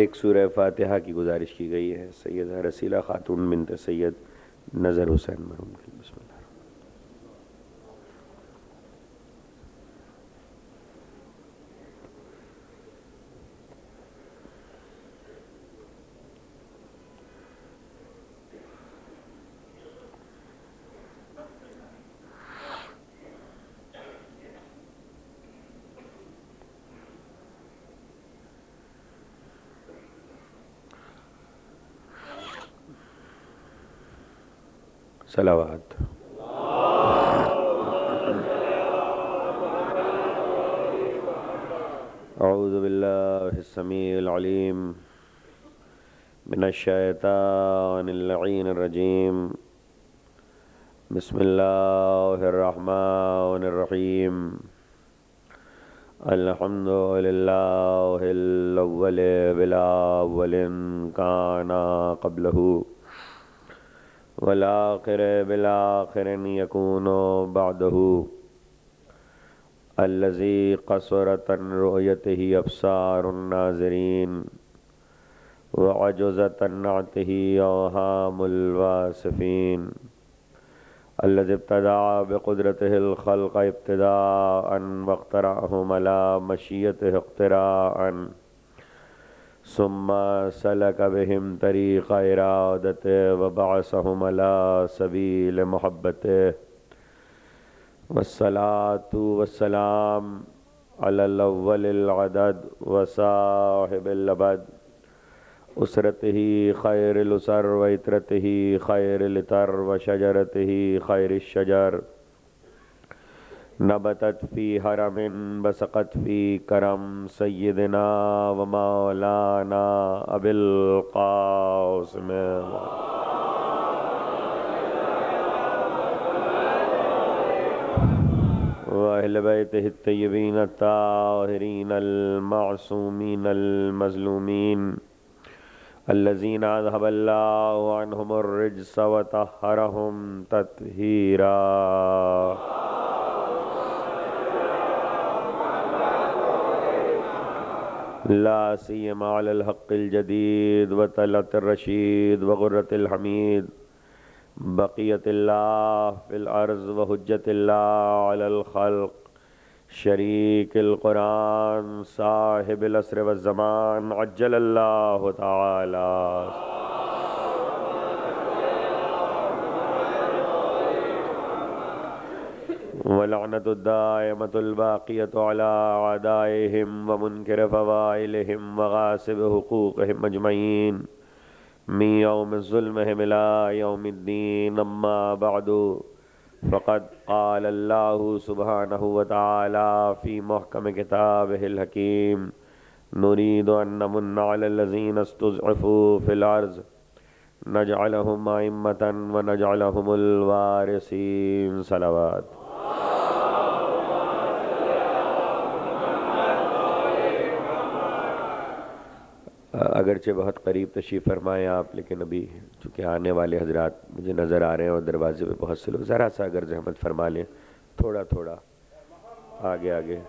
ایک سورہ فاتحہ کی گزارش کی گئی ہے سیدہ رسیلہ خاتون بنت سید نظر حسین مرحوم کی. بسم اللہ. صلوات. اعوذ باللہ السمیع العلیم من الشیطان اللعین الرجیم. بسم اللہ الرحمن الرحیم. الحمد للہ الاول بلا اول کان قبلہ والآخر بالآخر یکون بعدہ الذی قصرت عن رؤیتہ ابصار الناظرین وعجزت عن نعتہ اوہام الواصفین الذی ابتدع بقدرتہ الخلق ابتداء واخترعہم علی مشیتہ اختراعا ثم سلک بهم طریق ارادتہ وبعثهم علی سبیل محبتہ والصلاة والسلام علی الاول العدد وصاحب الابد اسرتہ خیر الاسر وعطرتہ خیر العطر وشجرتہ خیر الشجر نبتت فی حرم بسقت فی کرم سیدنا و مولانا ابی القاسم و اہل بیتہ الطیبین الطاہرین المعصومین المظلومین الذین اذهب اللہ عنہم الرجس وطہرہم تطہیرا. لا سیما علی الحق الجدید وطلعت الرشید وغرۃ الحمید بقیت اللہ فی الارض وحجت اللہ علی الخلق شریک القرآن صاحب العصر والزمان عجل اللہ تعالی ولعنت الدائمة الباقیة على اعدائهم ومنکر فوائلهم وغاصب حقوقهم اجمعین من یوم ظلمهم الى یوم الدین. اما بعد فقد قال اللہ سبحانہ وتعالی فی محکم کتابہ الحکیم نرید ان نمن علی الذین استضعفوا فی الارض نجعلهم ائمة ونجعلهم الوارثین. صلوات. اگرچہ بہت قریب تشریف فرمائیں آپ، لیکن ابھی چونکہ آنے والے حضرات مجھے نظر آ رہے ہیں اور دروازے پہ بہت سے لوگ، ذرا سا اگر زحمت فرما لیں، تھوڑا تھوڑا آگے آگے.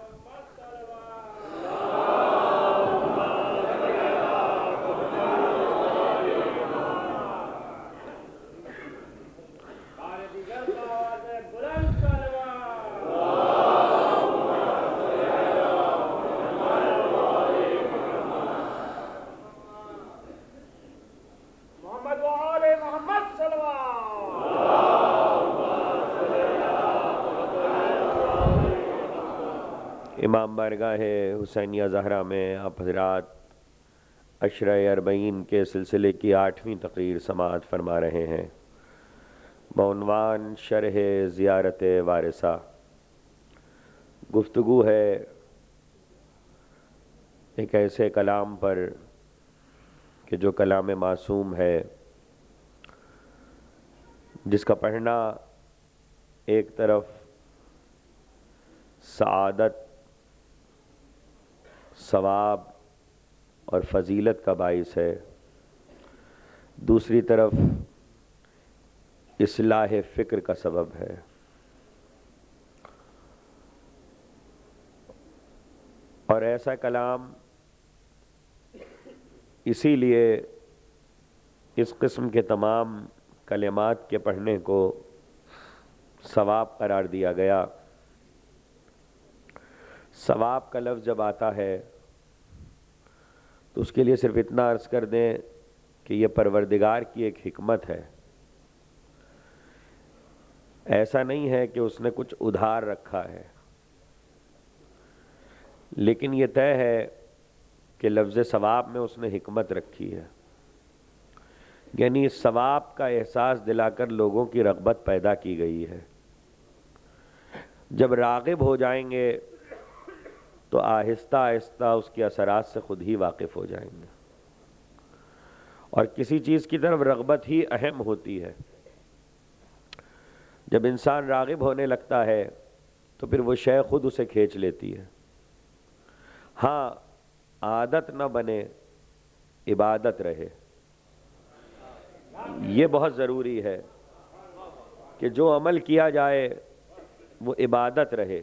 محمد و آل محمد صلوات. امام بارگاہ حسینیہ زہرا میں آپ حضرات عشرہ اربعین کے سلسلے کی 8ویں تقریر سماعت فرما رہے ہیں بعنوان شرح زیارت وارثہ۔ گفتگو ہے ایک ایسے کلام پر کہ جو کلام معصوم ہے، جس کا پڑھنا ایک طرف سعادت، ثواب اور فضیلت کا باعث ہے، دوسری طرف اصلاح فکر کا سبب ہے۔ اور ایسا کلام اسی لیے اس قسم کے تمام کلمات کے پڑھنے کو ثواب قرار دیا گیا۔ ثواب کا لفظ جب آتا ہے تو اس کے لیے صرف اتنا عرض کر دیں کہ یہ پروردگار کی ایک حکمت ہے۔ ایسا نہیں ہے کہ اس نے کچھ ادھار رکھا ہے، لیکن یہ طے ہے کہ لفظ ثواب میں اس نے حکمت رکھی ہے، یعنی ثواب کا احساس دلا کر لوگوں کی رغبت پیدا کی گئی ہے۔ جب راغب ہو جائیں گے تو آہستہ آہستہ اس کے اثرات سے خود ہی واقف ہو جائیں گے، اور کسی چیز کی طرف رغبت ہی اہم ہوتی ہے۔ جب انسان راغب ہونے لگتا ہے تو پھر وہ شے خود اسے کھینچ لیتی ہے۔ ہاں، عادت نہ بنے، عبادت رہے۔ یہ بہت ضروری ہے کہ جو عمل کیا جائے وہ عبادت رہے،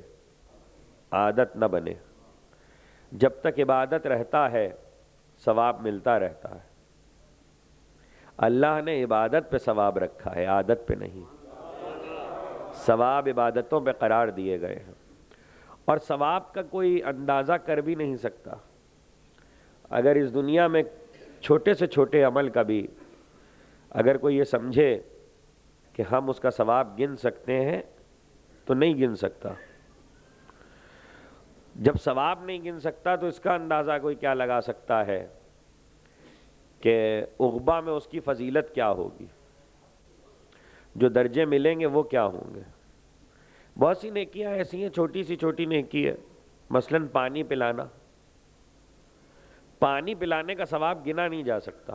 عادت نہ بنے۔ جب تک عبادت رہتا ہے ثواب ملتا رہتا ہے۔ اللہ نے عبادت پہ ثواب رکھا ہے، عادت پہ نہیں۔ ثواب عبادتوں پہ قرار دیے گئے ہیں، اور ثواب کا کوئی اندازہ کر بھی نہیں سکتا۔ اگر اس دنیا میں چھوٹے سے چھوٹے عمل کا بھی اگر کوئی یہ سمجھے کہ ہم اس کا ثواب گن سکتے ہیں تو نہیں گن سکتا۔ جب ثواب نہیں گن سکتا تو اس کا اندازہ کوئی کیا لگا سکتا ہے کہ عقبہ میں اس کی فضیلت کیا ہوگی، جو درجے ملیں گے وہ کیا ہوں گے۔ بہت سی نیکیاں ایسی ہیں، چھوٹی سی چھوٹی نیکی ہے، مثلاً پانی پلانا۔ پانی پلانے کا ثواب گنا نہیں جا سکتا،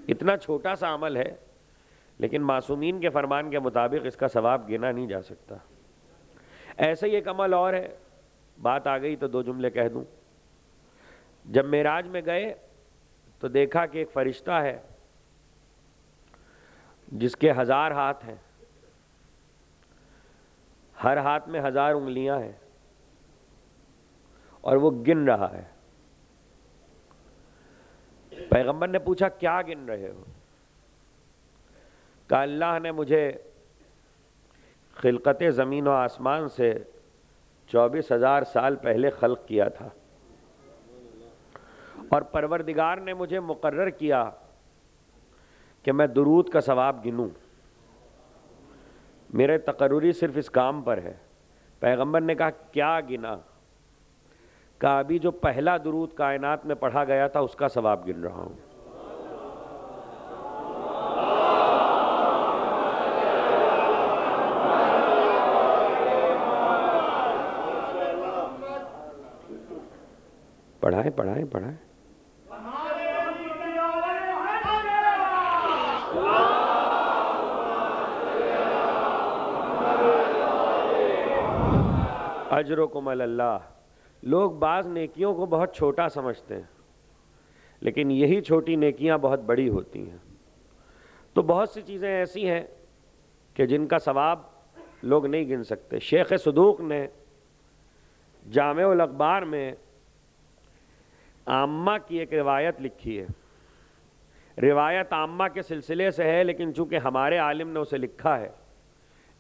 اتنا چھوٹا سا عمل ہے، لیکن معصومین کے فرمان کے مطابق اس کا ثواب گنا نہیں جا سکتا۔ ایسے ہی ایک عمل اور ہے، بات آ گئی تو 2 جملے کہہ دوں۔ جب معراج میں گئے تو دیکھا کہ ایک فرشتہ ہے جس کے 1000 ہاتھ ہیں، ہر ہاتھ میں 1000 انگلیاں ہیں، اور وہ گن رہا ہے۔ پیغمبر نے پوچھا کیا گن رہے ہو؟ کہا اللہ نے مجھے خلقت زمین و آسمان سے 24,000 سال پہلے خلق کیا تھا، اور پروردگار نے مجھے مقرر کیا کہ میں درود کا ثواب گنوں۔ میرے تقرری صرف اس کام پر ہے۔ پیغمبر نے کہا کیا گنا؟ کہا ابھی جو پہلا درود کائنات میں پڑھا گیا تھا اس کا ثواب گن رہا ہوں۔ پڑھائیں پڑھائیں پڑھائیں۔ اجرکم علی اللہ۔ لوگ بعض نیکیوں کو بہت چھوٹا سمجھتے ہیں، لیکن یہی چھوٹی نیکیاں بہت بڑی ہوتی ہیں۔ تو بہت سی چیزیں ایسی ہیں کہ جن کا ثواب لوگ نہیں گن سکتے۔ شیخ صدوق نے جامع الاخبار میں عامہ کی ایک روایت لکھی ہے۔ روایت عامہ کے سلسلے سے ہے، لیکن چونکہ ہمارے عالم نے اسے لکھا ہے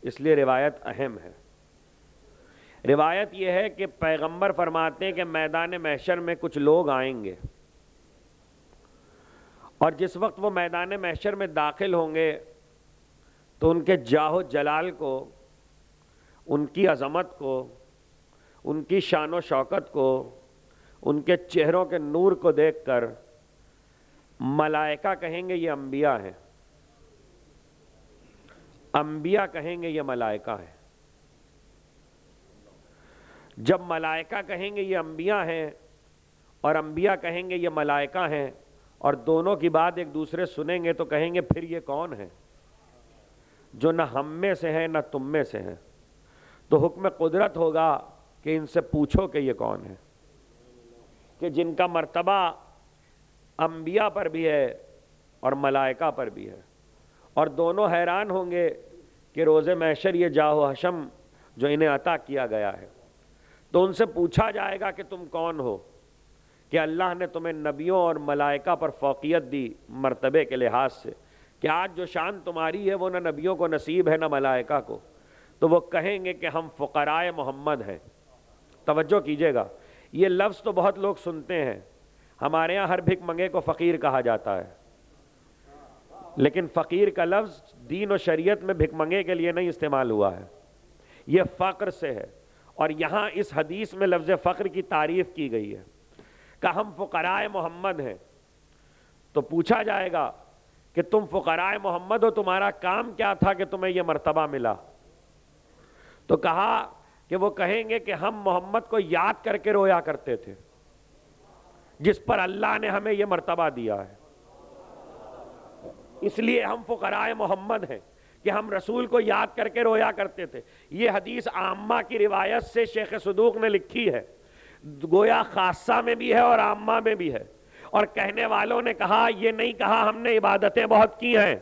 اس لیے روایت اہم ہے۔ روایت یہ ہے کہ پیغمبر فرماتے ہیں کہ میدان محشر میں کچھ لوگ آئیں گے، اور جس وقت وہ میدان محشر میں داخل ہوں گے تو ان کے جاہ و جلال کو، ان کی عظمت کو، ان کی شان و شوکت کو، ان کے چہروں کے نور کو دیکھ کر ملائکہ کہیں گے یہ انبیاء ہیں، انبیاء کہیں گے یہ ملائکہ ہیں۔ جب ملائکہ کہیں گے یہ انبیاء ہیں اور انبیاء کہیں گے یہ ملائکہ ہیں، اور دونوں کی بات ایک دوسرے سنیں گے تو کہیں گے پھر یہ کون ہے جو نہ ہم میں سے ہے نہ تم میں سے ہے؟ تو حکم قدرت ہوگا کہ ان سے پوچھو کہ یہ کون ہے، کہ جن کا مرتبہ انبیاء پر بھی ہے اور ملائکہ پر بھی ہے، اور دونوں حیران ہوں گے کہ روز محشر یہ جاہ و حشم جو انہیں عطا کیا گیا ہے۔ تو ان سے پوچھا جائے گا کہ تم کون ہو، کہ اللہ نے تمہیں نبیوں اور ملائکہ پر فوقیت دی مرتبے کے لحاظ سے، کہ آج جو شان تمہاری ہے وہ نہ نبیوں کو نصیب ہے نہ ملائکہ کو۔ تو وہ کہیں گے کہ ہم فقراء محمد ہیں۔ توجہ کیجئے گا، یہ لفظ تو بہت لوگ سنتے ہیں، ہمارے ہاں ہر بھک منگے کو فقیر کہا جاتا ہے، لیکن فقیر کا لفظ دین و شریعت میں بھک منگے کے لیے نہیں استعمال ہوا ہے، یہ فقر سے ہے۔ اور یہاں اس حدیث میں لفظ فقر کی تعریف کی گئی ہے کہ ہم فقراء محمد ہیں۔ تو پوچھا جائے گا کہ تم فقراء محمد ہو، تمہارا کام کیا تھا کہ تمہیں یہ مرتبہ ملا؟ تو کہا کہ وہ کہیں گے کہ ہم محمد کو یاد کر کے رویا کرتے تھے، جس پر اللہ نے ہمیں یہ مرتبہ دیا ہے، اس لیے ہم فقراء محمد ہیں کہ ہم رسول کو یاد کر کے رویا کرتے تھے۔ یہ حدیث عامہ کی روایت سے شیخ صدوق نے لکھی ہے، گویا خاصہ میں بھی ہے اور عامہ میں بھی ہے۔ اور کہنے والوں نے کہا، یہ نہیں کہا ہم نے عبادتیں بہت کی ہیں،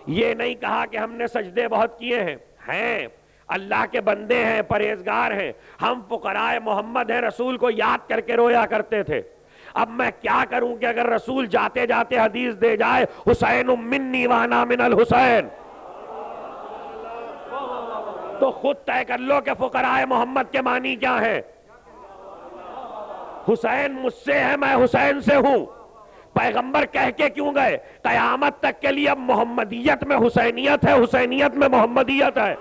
یہ نہیں کہا کہ ہم نے سجدے بہت کیے ہیں اللہ کے بندے ہیں، پرہیزگار ہیں، ہم فقراء محمد ہیں، رسول کو یاد کر کے رویا کرتے تھے۔ اب میں کیا کروں کہ اگر رسول جاتے جاتے حدیث دے جائے حسین منی وانا من الحسین، تو خود طے کر لو کہ فقراء محمد کے معنی کیا ہے۔ حسین مجھ سے ہے، میں حسین سے ہوں۔ پیغمبر کہہ کے کیوں گئے؟ قیامت تک کے لیے اب محمدیت میں حسینیت ہے، حسینیت میں محمدیت ہے۔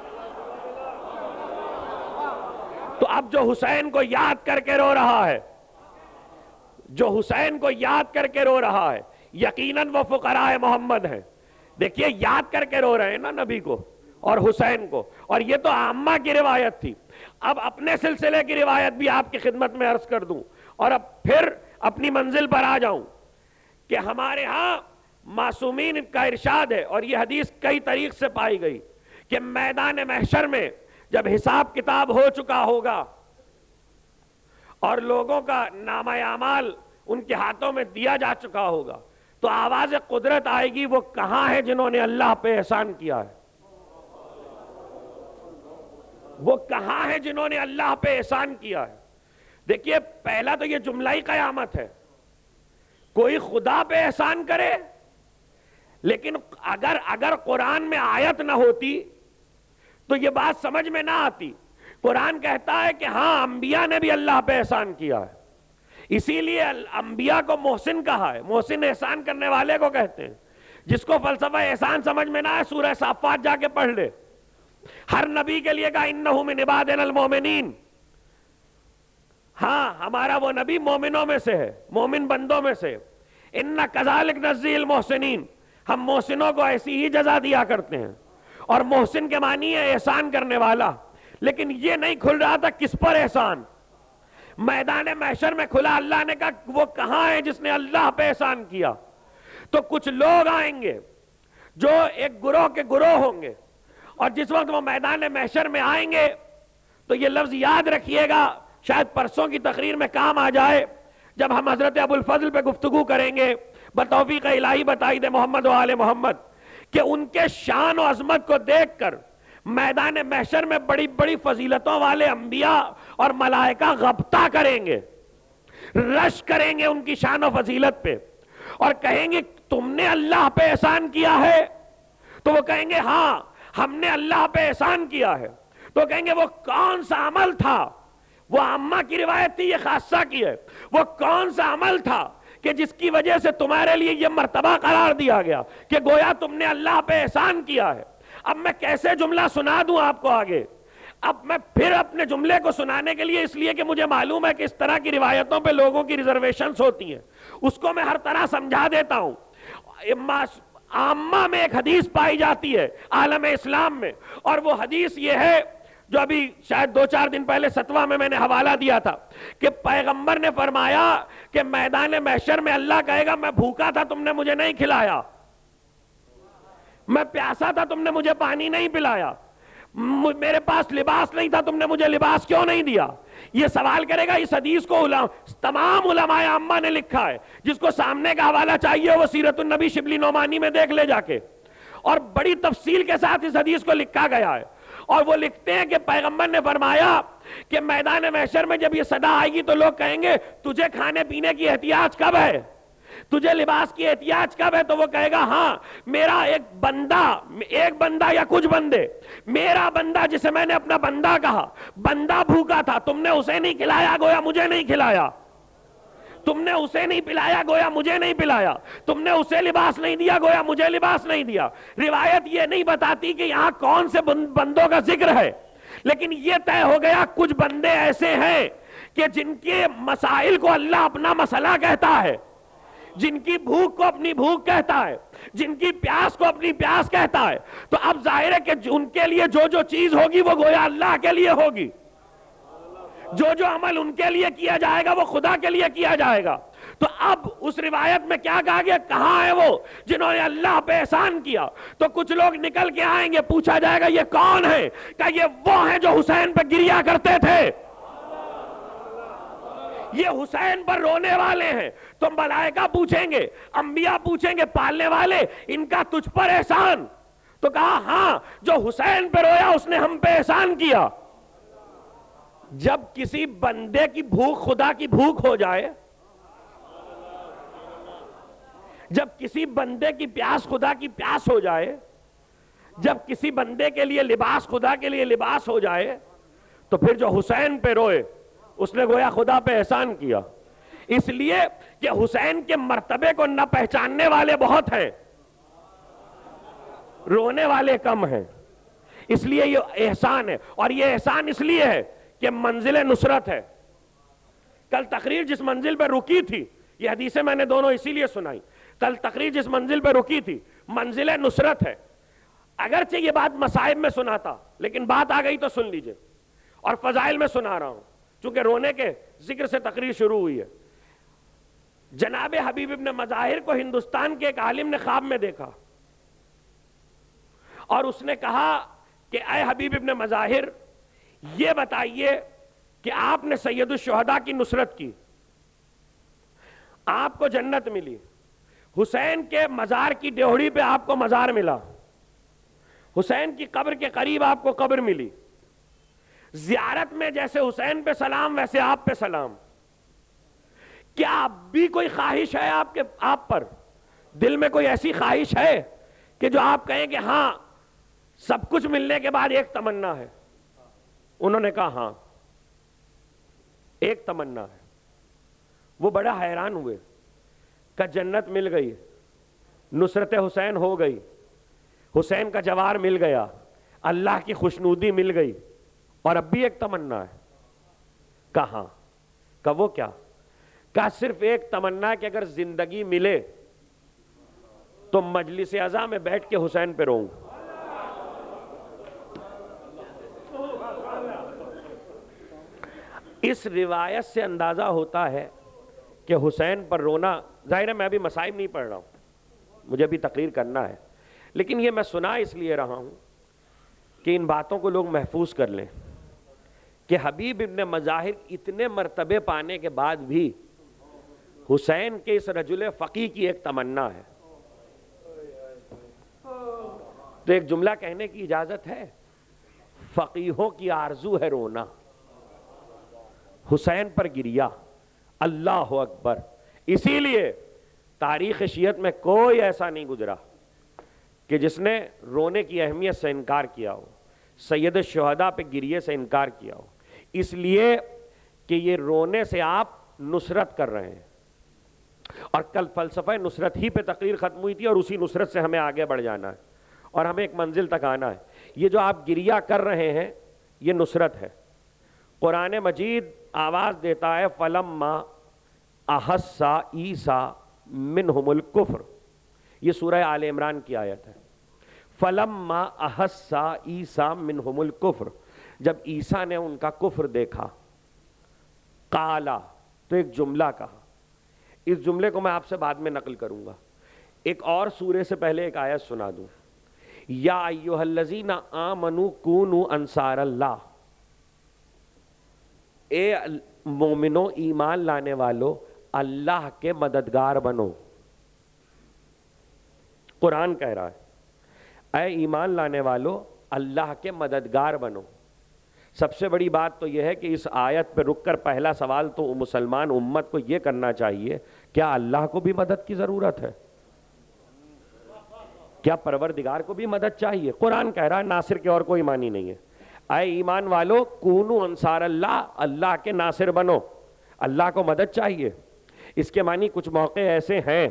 تو اب جو حسین کو یاد کر کے رو رہا ہے، جو حسین کو یاد کر کے رو رہا ہے، یقیناً وہ فقراء محمد ہیں۔ دیکھیے یاد کر کے رو رہے ہیں نا نبی کو اور حسین کو، اور یہ تو عامہ کی روایت تھی۔ اب اپنے سلسلے کی روایت بھی آپ کی خدمت میں عرض کر دوں، اور اب پھر اپنی منزل پر آ جاؤں کہ ہمارے ہاں معصومین کا ارشاد ہے، اور یہ حدیث کئی طریق سے پائی گئی، کہ میدان محشر میں جب حساب کتاب ہو چکا ہوگا اور لوگوں کا نامہ اعمال ان کے ہاتھوں میں دیا جا چکا ہوگا، تو آواز قدرت آئے گی، وہ کہاں ہے جنہوں نے اللہ پہ احسان کیا ہے؟ وہ کہاں ہے جنہوں نے اللہ پہ احسان کیا ہے؟ دیکھیے پہلا تو یہ جملہ ہی قیامت ہے، کوئی خدا پہ احسان کرے، لیکن اگر قرآن میں آیت نہ ہوتی تو یہ بات سمجھ میں نہ آتی۔ قرآن کہتا ہے کہ ہاں انبیاء نے بھی اللہ پہ احسان کیا ہے، اسی لیے انبیاء کو محسن کہا ہے۔ محسن احسان کرنے والے کو کہتے ہیں۔ جس کو فلسفہ احسان سمجھ میں نہ آئے سورہ صافات جا کے پڑھ لے، ہر نبی کے لیے کہا انہو من عبادنا المومنین، ہاں ہمارا وہ نبی مومنوں میں سے ہے، مومن بندوں میں سے۔ انا کذالک نجزی المحسنین، ہم محسنوں کو ایسی ہی جزا دیا کرتے ہیں۔ اور محسن کے معنی ہے احسان کرنے والا، لیکن یہ نہیں کھل رہا تھا کس پر احسان۔ میدان محشر میں کھلا، اللہ نے کہا وہ کہاں ہے جس نے اللہ پہ احسان کیا؟ تو کچھ لوگ آئیں گے جو ایک گروہ کے گروہ ہوں گے، اور جس وقت وہ میدان محشر میں آئیں گے تو یہ لفظ یاد رکھیے گا، شاید پرسوں کی تقریر میں کام آ جائے، جب ہم حضرت ابو الفضل پہ گفتگو کریں گے بتوفیق الہی بتائید محمد و آل محمد، کہ ان کے شان و عظمت کو دیکھ کر میدان محشر میں بڑی بڑی فضیلتوں والے انبیاء اور ملائکہ غبطہ کریں گے، رش کریں گے ان کی شان و فضیلت پہ، اور کہیں گے تم نے اللہ پہ احسان کیا ہے؟ تو وہ کہیں گے ہاں ہم نے اللہ پہ احسان کیا ہے۔ تو کہیں گے وہ کون سا عمل تھا؟ وہ عامہ کی روایت تھی، یہ خاصہ کی ہے۔ وہ کون سا عمل تھا کہ جس کی وجہ سے تمہارے لیے یہ مرتبہ قرار دیا گیا کہ گویا تم نے اللہ پہ احسان کیا ہے؟ اب میں کیسے جملہ سنا دوں آپ کو آگے؟ اب میں پھر اپنے جملے کو سنانے کے لیے، اس لیے کہ مجھے معلوم ہے کہ اس طرح کی روایتوں پہ لوگوں کی ریزرویشنز ہوتی ہیں، اس کو میں ہر طرح سمجھا دیتا ہوں۔ عامہ میں ایک حدیث پائی جاتی ہے عالم اسلام میں، اور وہ حدیث یہ ہے جو ابھی شاید 2-4 دن پہلے ستوہ میں نے حوالہ دیا تھا کہ پیغمبر نے فرمایا کہ میدان محشر میں اللہ کہے گا میں بھوکا تھا تم نے مجھے نہیں کھلایا، میں پیاسا تھا تم نے مجھے پانی نہیں پلایا، میرے پاس لباس نہیں تھا تم نے مجھے لباس کیوں نہیں دیا؟ یہ سوال کرے گا۔ اس حدیث کو تمام علماء عامہ نے لکھا ہے، جس کو سامنے کا حوالہ چاہیے وہ سیرت النبی شبلی نعمانی میں دیکھ لے جا کے، اور بڑی تفصیل کے ساتھ اس حدیث کو لکھا گیا ہے۔ اور وہ لکھتے ہیں کہ پیغمبر نے فرمایا کہ میدان محشر میں جب یہ صدا آئے گی تو لوگ کہیں گے تجھے کھانے پینے کی احتیاج کب ہے، تجھے لباس کی احتیاج کب ہے؟ تو وہ کہے گا ہاں میرا ایک بندہ یا کچھ بندے، میرا بندہ جسے میں نے اپنا بندہ کہا، بندہ بھوکا تھا، تم نے اسے نہیں کھلایا گویا مجھے نہیں کھلایا، تم نے اسے نہیں پلایا گویا مجھے نہیں پلایا، تم نے اسے لباس نہیں دیا گویا مجھے لباس نہیں دیا۔ روایت یہ نہیں بتاتی کہ یہاں کون سے بندوں کا ذکر ہے، لیکن یہ طے ہو گیا کچھ بندے ایسے ہیں کہ جن کے مسائل کو اللہ اپنا مسئلہ کہتا ہے، جن کی بھوک کو اپنی بھوک کہتا ہے، جن کی پیاس کو اپنی پیاس کہتا ہے۔ تو اب ظاہر ہے کہ ان کے لیے جو جو چیز ہوگی وہ گویا اللہ کے لیے ہوگی، جو جو عمل ان کے لیے کیا جائے گا وہ خدا کے لیے کیا جائے گا۔ تو اب اس روایت میں کیا کہا گیا؟ کہاں ہے وہ جنہوں نے اللہ پہ احسان کیا؟ تو کچھ لوگ نکل کے آئیں گے، پوچھا جائے گا یہ کون ہے؟ کہ یہ وہ ہیں جو حسین پہ گریا کرتے تھے، یہ حسین پر رونے والے ہیں۔ تو ملائکہ پوچھیں گے، انبیاء پوچھیں گے پالنے والے ان کا تجھ پر احسان؟ تو کہا ہاں جو حسین پہ رویا اس نے ہم پہ احسان کیا۔ جب کسی بندے کی بھوک خدا کی بھوک ہو جائے، جب کسی بندے کی پیاس خدا کی پیاس ہو جائے، جب کسی بندے کے لیے لباس خدا کے لیے لباس ہو جائے، تو پھر جو حسین پہ روئے اس نے گویا خدا پہ احسان کیا۔ اس لیے کہ حسین کے مرتبے کو نہ پہچاننے والے بہت ہیں، رونے والے کم ہیں، اس لیے یہ احسان ہے۔ اور یہ احسان اس لیے ہے کہ منزل نصرت ہے۔ کل تقریر جس منزل پہ رکی تھی، یہ حدیثیں میں نے دونوں اسی لیے سنائی، کل تقریر جس منزل پہ رکی تھی منزل نصرت ہے۔ اگرچہ یہ بات مصائب میں سناتا، لیکن بات آ گئی تو سن لیجئے، اور فضائل میں سنا رہا ہوں چونکہ رونے کے ذکر سے تقریر شروع ہوئی ہے۔ جناب حبیب ابن مظاہر کو ہندوستان کے ایک عالم نے خواب میں دیکھا، اور اس نے کہا کہ اے حبیب ابن مظاہر یہ بتائیے کہ آپ نے سید الشہداء کی نصرت کی، آپ کو جنت ملی، حسین کے مزار کی ڈیوڑی پہ آپ کو مزار ملا، حسین کی قبر کے قریب آپ کو قبر ملی، زیارت میں جیسے حسین پہ سلام ویسے آپ پہ سلام، کیا اب بھی کوئی خواہش ہے آپ پر؟ دل میں کوئی ایسی خواہش ہے کہ جو آپ کہیں کہ ہاں سب کچھ ملنے کے بعد ایک تمنا ہے؟ انہوں نے کہا ہاں ایک تمنا ہے۔ وہ بڑا حیران ہوئے کہ جنت مل گئی، نصرت حسین ہو گئی، حسین کا جوار مل گیا، اللہ کی خوشنودی مل گئی، اور اب بھی ایک تمنا ہے۔ کہاں؟ کہ وہ کیا؟ کہ صرف ایک تمنا ہے کہ اگر زندگی ملے تو مجلس عزا میں بیٹھ کے حسین پہ روؤں۔ اس روایت سے اندازہ ہوتا ہے کہ حسین پر رونا، ظاہر ہے میں ابھی مصائب نہیں پڑھ رہا ہوں، مجھے بھی تقریر کرنا ہے، لیکن یہ میں سنا اس لیے رہا ہوں کہ ان باتوں کو لوگ محفوظ کر لیں کہ حبیب ابن مظاہر اتنے مرتبے پانے کے بعد بھی حسین کے اس رجل فقی کی ایک تمنا ہے۔ تو ایک جملہ کہنے کی اجازت ہے، فقیہوں کی آرزو ہے رونا، حسین پر گریا، اللہ اکبر۔ اسی لیے تاریخ شیعت میں کوئی ایسا نہیں گزرا کہ جس نے رونے کی اہمیت سے انکار کیا ہو، سید الشہداء پہ گریے سے انکار کیا ہو، اس لیے کہ یہ رونے سے آپ نصرت کر رہے ہیں۔ اور کل فلسفہ نصرت ہی پہ تقریر ختم ہوئی تھی، اور اسی نصرت سے ہمیں آگے بڑھ جانا ہے اور ہمیں ایک منزل تک آنا ہے۔ یہ جو آپ گریہ کر رہے ہیں یہ نصرت ہے. قرآن مجید آواز دیتا ہے فلما احس عیسیٰ منہم الکفر. یہ سورہ آل عمران کی آیت ہے. فلما احس عیسیٰ منہم الکفر، جب عیسیٰ نے ان کا کفر دیکھا، قالا، تو ایک جملہ کہا. اس جملے کو میں آپ سے بعد میں نقل کروں گا. ایک اور سورے سے پہلے ایک آیت سنا دوں. یا ایھا الذین آمنوا کونوا انصار اللہ، اے مومنو ایمان لانے والو اللہ کے مددگار بنو. قرآن کہہ رہا ہے اے ایمان لانے والو اللہ کے مددگار بنو. سب سے بڑی بات تو یہ ہے کہ اس آیت پہ رک کر پہلا سوال تو مسلمان امت کو یہ کرنا چاہیے، کیا اللہ کو بھی مدد کی ضرورت ہے؟ کیا پروردگار کو بھی مدد چاہیے؟ قرآن کہہ رہا ہے ناصر کے اور کوئی معنی نہیں ہے. اے ایمان والو کونو انصار اللہ، اللہ کے ناصر بنو. اللہ کو مدد چاہیے. اس کے معنی کچھ موقع ایسے ہیں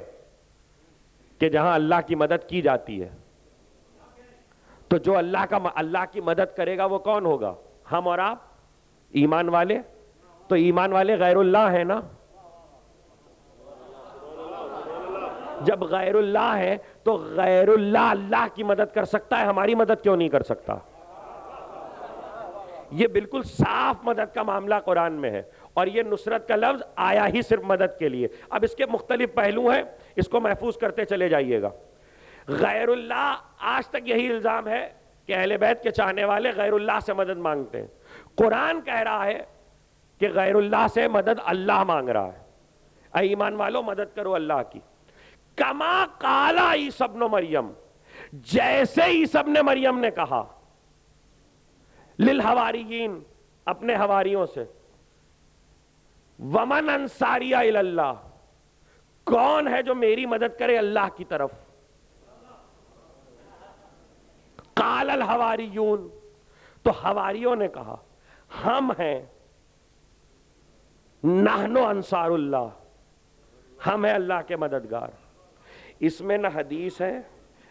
کہ جہاں اللہ کی مدد کی جاتی ہے. تو جو اللہ کی مدد کرے گا وہ کون ہوگا؟ ہم اور آپ، ایمان والے. تو ایمان والے غیر اللہ ہیں نا. جب غیر اللہ ہے تو غیر اللہ اللہ کی مدد کر سکتا ہے، ہماری مدد کیوں نہیں کر سکتا؟ یہ بالکل صاف مدد کا معاملہ قرآن میں ہے. اور یہ نصرت کا لفظ آیا ہی صرف مدد کے لیے. اب اس کے مختلف پہلو ہیں، اس کو محفوظ کرتے چلے جائیے گا. غیر اللہ، آج تک یہی الزام ہے کہ اہل بیت کے چاہنے والے غیر اللہ سے مدد مانگتے ہیں. قرآن کہہ رہا ہے کہ غیر اللہ سے مدد اللہ مانگ رہا ہے. اے ایمان والو مدد کرو اللہ کی. کما قال عیسی ابن مریم، جیسے عیسی ابن مریم نے کہا للحواریین، اپنے حواریوں سے، ومن انصاری الی اللہ، کون ہے جو میری مدد کرے اللہ کی طرف؟ قال الحواریون، تو حواریوں نے کہا ہم ہیں، نحن انصار اللہ، ہم ہیں اللہ کے مددگار. اس میں نہ حدیث ہے،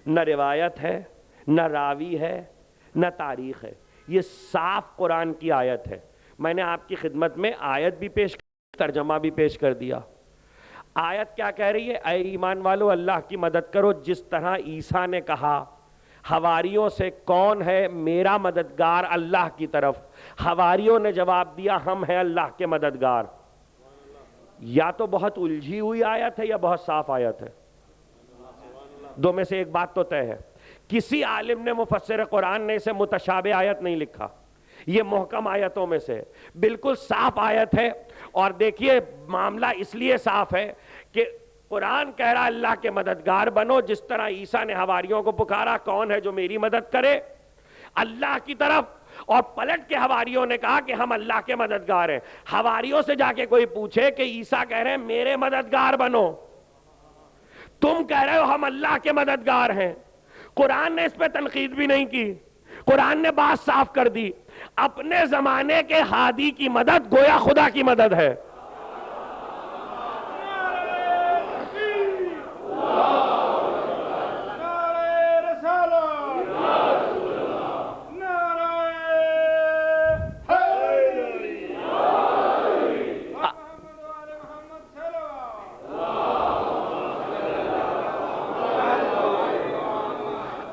نہ روایت ہے، نہ راوی ہے، نہ تاریخ ہے. یہ صاف قرآن کی آیت ہے. میں نے آپ کی خدمت میں آیت بھی پیش ترجمہ بھی پیش کر دیا. آیت کیا کہہ رہی ہے؟ اے ایمان والو اللہ کی مدد کرو، جس طرح عیسیٰ نے کہا حواریوں سے کون ہے میرا مددگار اللہ کی طرف. حواریوں نے جواب دیا ہم ہیں اللہ کے مددگار. یا تو بہت الجھی ہوئی آیت ہے یا بہت صاف آیت ہے. دو میں سے ایک بات تو طے ہے. کسی عالم نے مفسر قرآن نے اسے متشابہ آیت نہیں لکھا. یہ محکم آیتوں میں سے بالکل صاف آیت ہے. اور دیکھیے معاملہ اس لیے صاف ہے کہ قرآن کہہ رہا اللہ کے مددگار بنو، جس طرح عیسیٰ نے حواریوں کو پکارا کون ہے جو میری مدد کرے اللہ کی طرف، اور پلٹ کے حواریوں نے کہا کہ ہم اللہ کے مددگار ہیں. حواریوں سے جا کے کوئی پوچھے کہ عیسیٰ کہہ رہے ہیں میرے مددگار بنو، تم کہہ رہے ہو ہم اللہ کے مددگار ہیں. قرآن نے اس پہ تنقید بھی نہیں کی. قرآن نے بات صاف کر دی، اپنے زمانے کے ہادی کی مدد گویا خدا کی مدد ہے.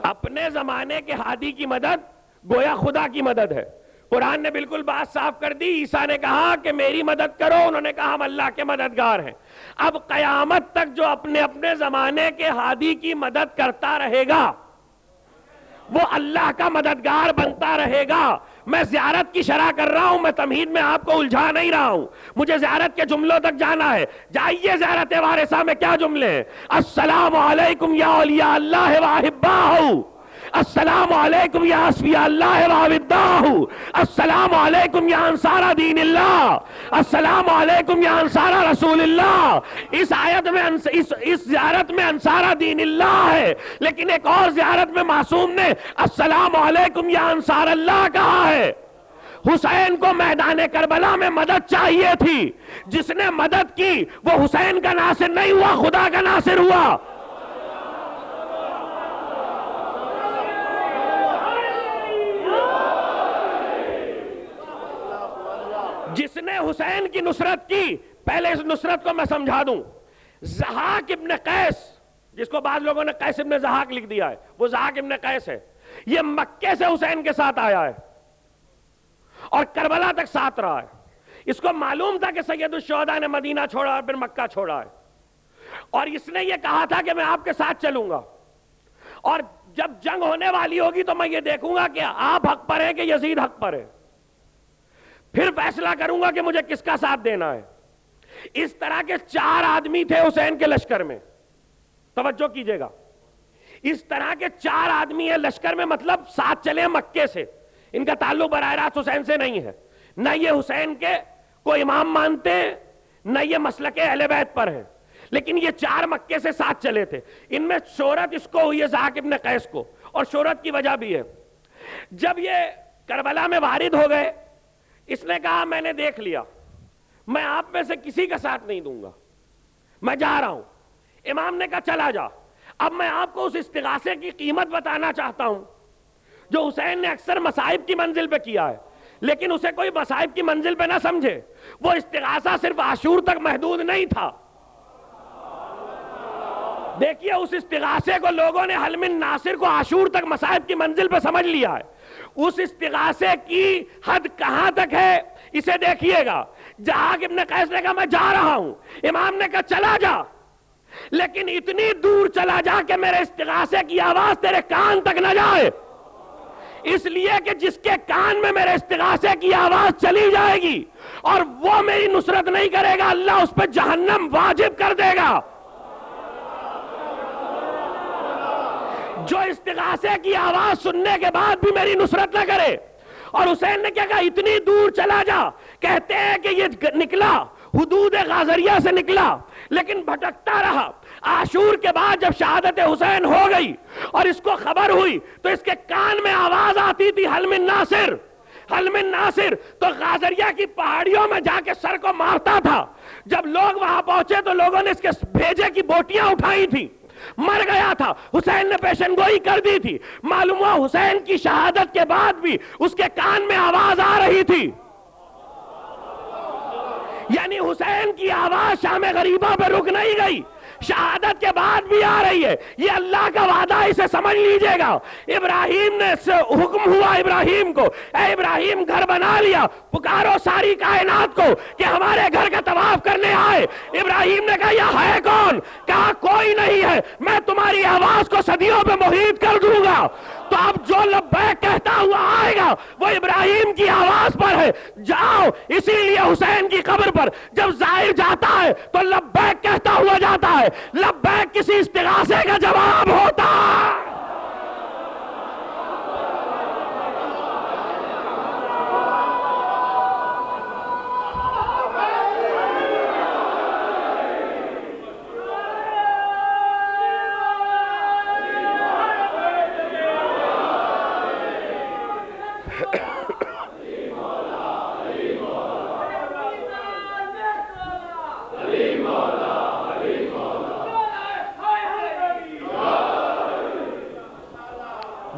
اپنے زمانے کے ہادی کی مدد گویا خدا کی مدد ہے. قرآن نے بالکل بات صاف کر دی. عیسیٰ نے کہا کہ میری مدد کرو، انہوں نے کہا ہم اللہ کے مددگار ہیں. اب قیامت تک جو اپنے اپنے زمانے کے ہادی کی مدد کرتا رہے گا وہ اللہ کا مددگار بنتا رہے گا. میں زیارت کی شرح کر رہا ہوں، میں تمہید میں آپ کو الجھا نہیں رہا ہوں. مجھے زیارت کے جملوں تک جانا ہے. جائیے زیارت وارثہ میں کیا جملے ہیں؟ السلام علیکم یا اولیاء اللہ و احباہ، السلام علیکم یا اصفیاء اللہ و عبداہ، السلام علیکم یا انصار دین اللہ، السلام علیکم یا انصار رسول اللہ. اس آیت میں اس زیارت میں انصار دین اللہ ہے، لیکن ایک اور زیارت میں معصوم نے السلام علیکم یا انصار اللہ کہا ہے. حسین کو میدان کربلا میں مدد چاہیے تھی، جس نے مدد کی وہ حسین کا ناصر نہیں ہوا، خدا کا ناصر ہوا. نے حسین کی نصرت کی. پہلے اس نصرت کو میں سمجھا دوں. ضحاک ابن قیس، جس کو بعض لوگوں نے قیس ابن ضحاک لکھ دیا ہے، وہ ضحاک ابن قیس ہے. یہ مکے سے حسین کے ساتھ آیا ہے اور کربلا تک ساتھ رہا ہے. اس کو معلوم تھا کہ سید الشہداء نے مدینہ چھوڑا اور پھر مکہ چھوڑا ہے، اور اس نے یہ کہا تھا کہ میں آپ کے ساتھ چلوں گا، اور جب جنگ ہونے والی ہوگی تو میں یہ دیکھوں گا کہ آپ حق پر ہیں کہ یزید حق پر ہے، پھر فیصلہ کروں گا کہ مجھے کس کا ساتھ دینا ہے. اس طرح کے 4 آدمی تھے حسین کے لشکر میں. توجہ کیجئے گا، اس طرح کے 4 آدمی ہیں لشکر میں، مطلب ساتھ چلے مکے سے. ان کا تعلق براہ راست حسین سے نہیں ہے، نہ یہ حسین کے کو امام مانتے ہیں، نہ یہ مسلک اہل بیت پر ہیں، لیکن یہ 4 مکے سے ساتھ چلے تھے. ان میں شہرت اس کو ہوئی ہے ضحاک ابن قیس کو، اور شہرت کی وجہ بھی ہے. جب یہ کربلا میں وارد ہو گئے، اس نے کہا میں نے دیکھ لیا، میں آپ میں سے کسی کا ساتھ نہیں دوں گا، میں جا رہا ہوں. امام نے کہا چلا جا. اب میں آپ کو اس استغاثے کی قیمت بتانا چاہتا ہوں جو حسین نے اکثر مصائب کی منزل پہ کیا ہے، لیکن اسے کوئی مصائب کی منزل پہ نہ سمجھے. وہ استغاثہ صرف عاشور تک محدود نہیں تھا. دیکھیے اس استغاثے کو لوگوں نے حل من ناصر کو عاشور تک مصائب کی منزل پہ سمجھ لیا ہے. اس استغاثے کی حد کہاں تک ہے اسے دیکھیے گا. ضحاک ابن قیس نے کہا میں جا رہا ہوں. امام نے کہا چلا جا، لیکن اتنی دور چلا جا کہ میرے استغاثے کی آواز تیرے کان تک نہ جائے. اس لیے کہ جس کے کان میں میرے استغاثے کی آواز چلی جائے گی اور وہ میری نصرت نہیں کرے گا، اللہ اس پہ جہنم واجب کر دے گا. جو استغاثے کی آواز سننے کے بعد بھی میری نصرت نہ کرے. اور حسین نے کیا کہا اتنی دور چلا جا. کہتے ہیں کہ یہ نکلا حدود غازریہ سے نکلا، لیکن بھٹکتا رہا. عاشور کے بعد جب شہادت حسین ہو گئی اور اس کو خبر ہوئی تو اس کے کان میں آواز آتی تھی حل من ناصر، حل من ناصر. تو غازریہ کی پہاڑیوں میں جا کے سر کو مارتا تھا. جب لوگ وہاں پہنچے تو لوگوں نے اس کے بھیجے کی بوٹیاں اٹھائی تھی. مر گیا تھا، حسین نے پیشن گوئی کر دی تھی. معلوم ہوا حسین کی شہادت کے بعد بھی اس کے کان میں آواز آ رہی تھی. یعنی حسین کی آواز شام غریبہ پہ رک نہیں گئی، شہادت کے بعد بھی آ رہی ہے. یہ اللہ کا وعدہ، اسے سمجھ لیجئے گا. ابراہیم نے حکم ہوا ابراہیم کو، اے ابراہیم گھر بنا لیا، پکارو ساری کائنات کو کہ ہمارے گھر کا طواف کرنے آئے. ابراہیم نے کہا یہ ہے کون؟ کہا کوئی نہیں ہے، میں تمہاری آواز کو صدیوں پہ محیط کر دوں گا. تو اب جو لبیک کہتا ہوا آئے گا وہ ابراہیم کی آواز پر ہے. جاؤ. اسی لیے حسین کی قبر پر جب زائر جاتا ہے تو لبیک کہتا ہوا جاتا ہے. لبیک کسی استغاثے کا جواب ہوتا ہے.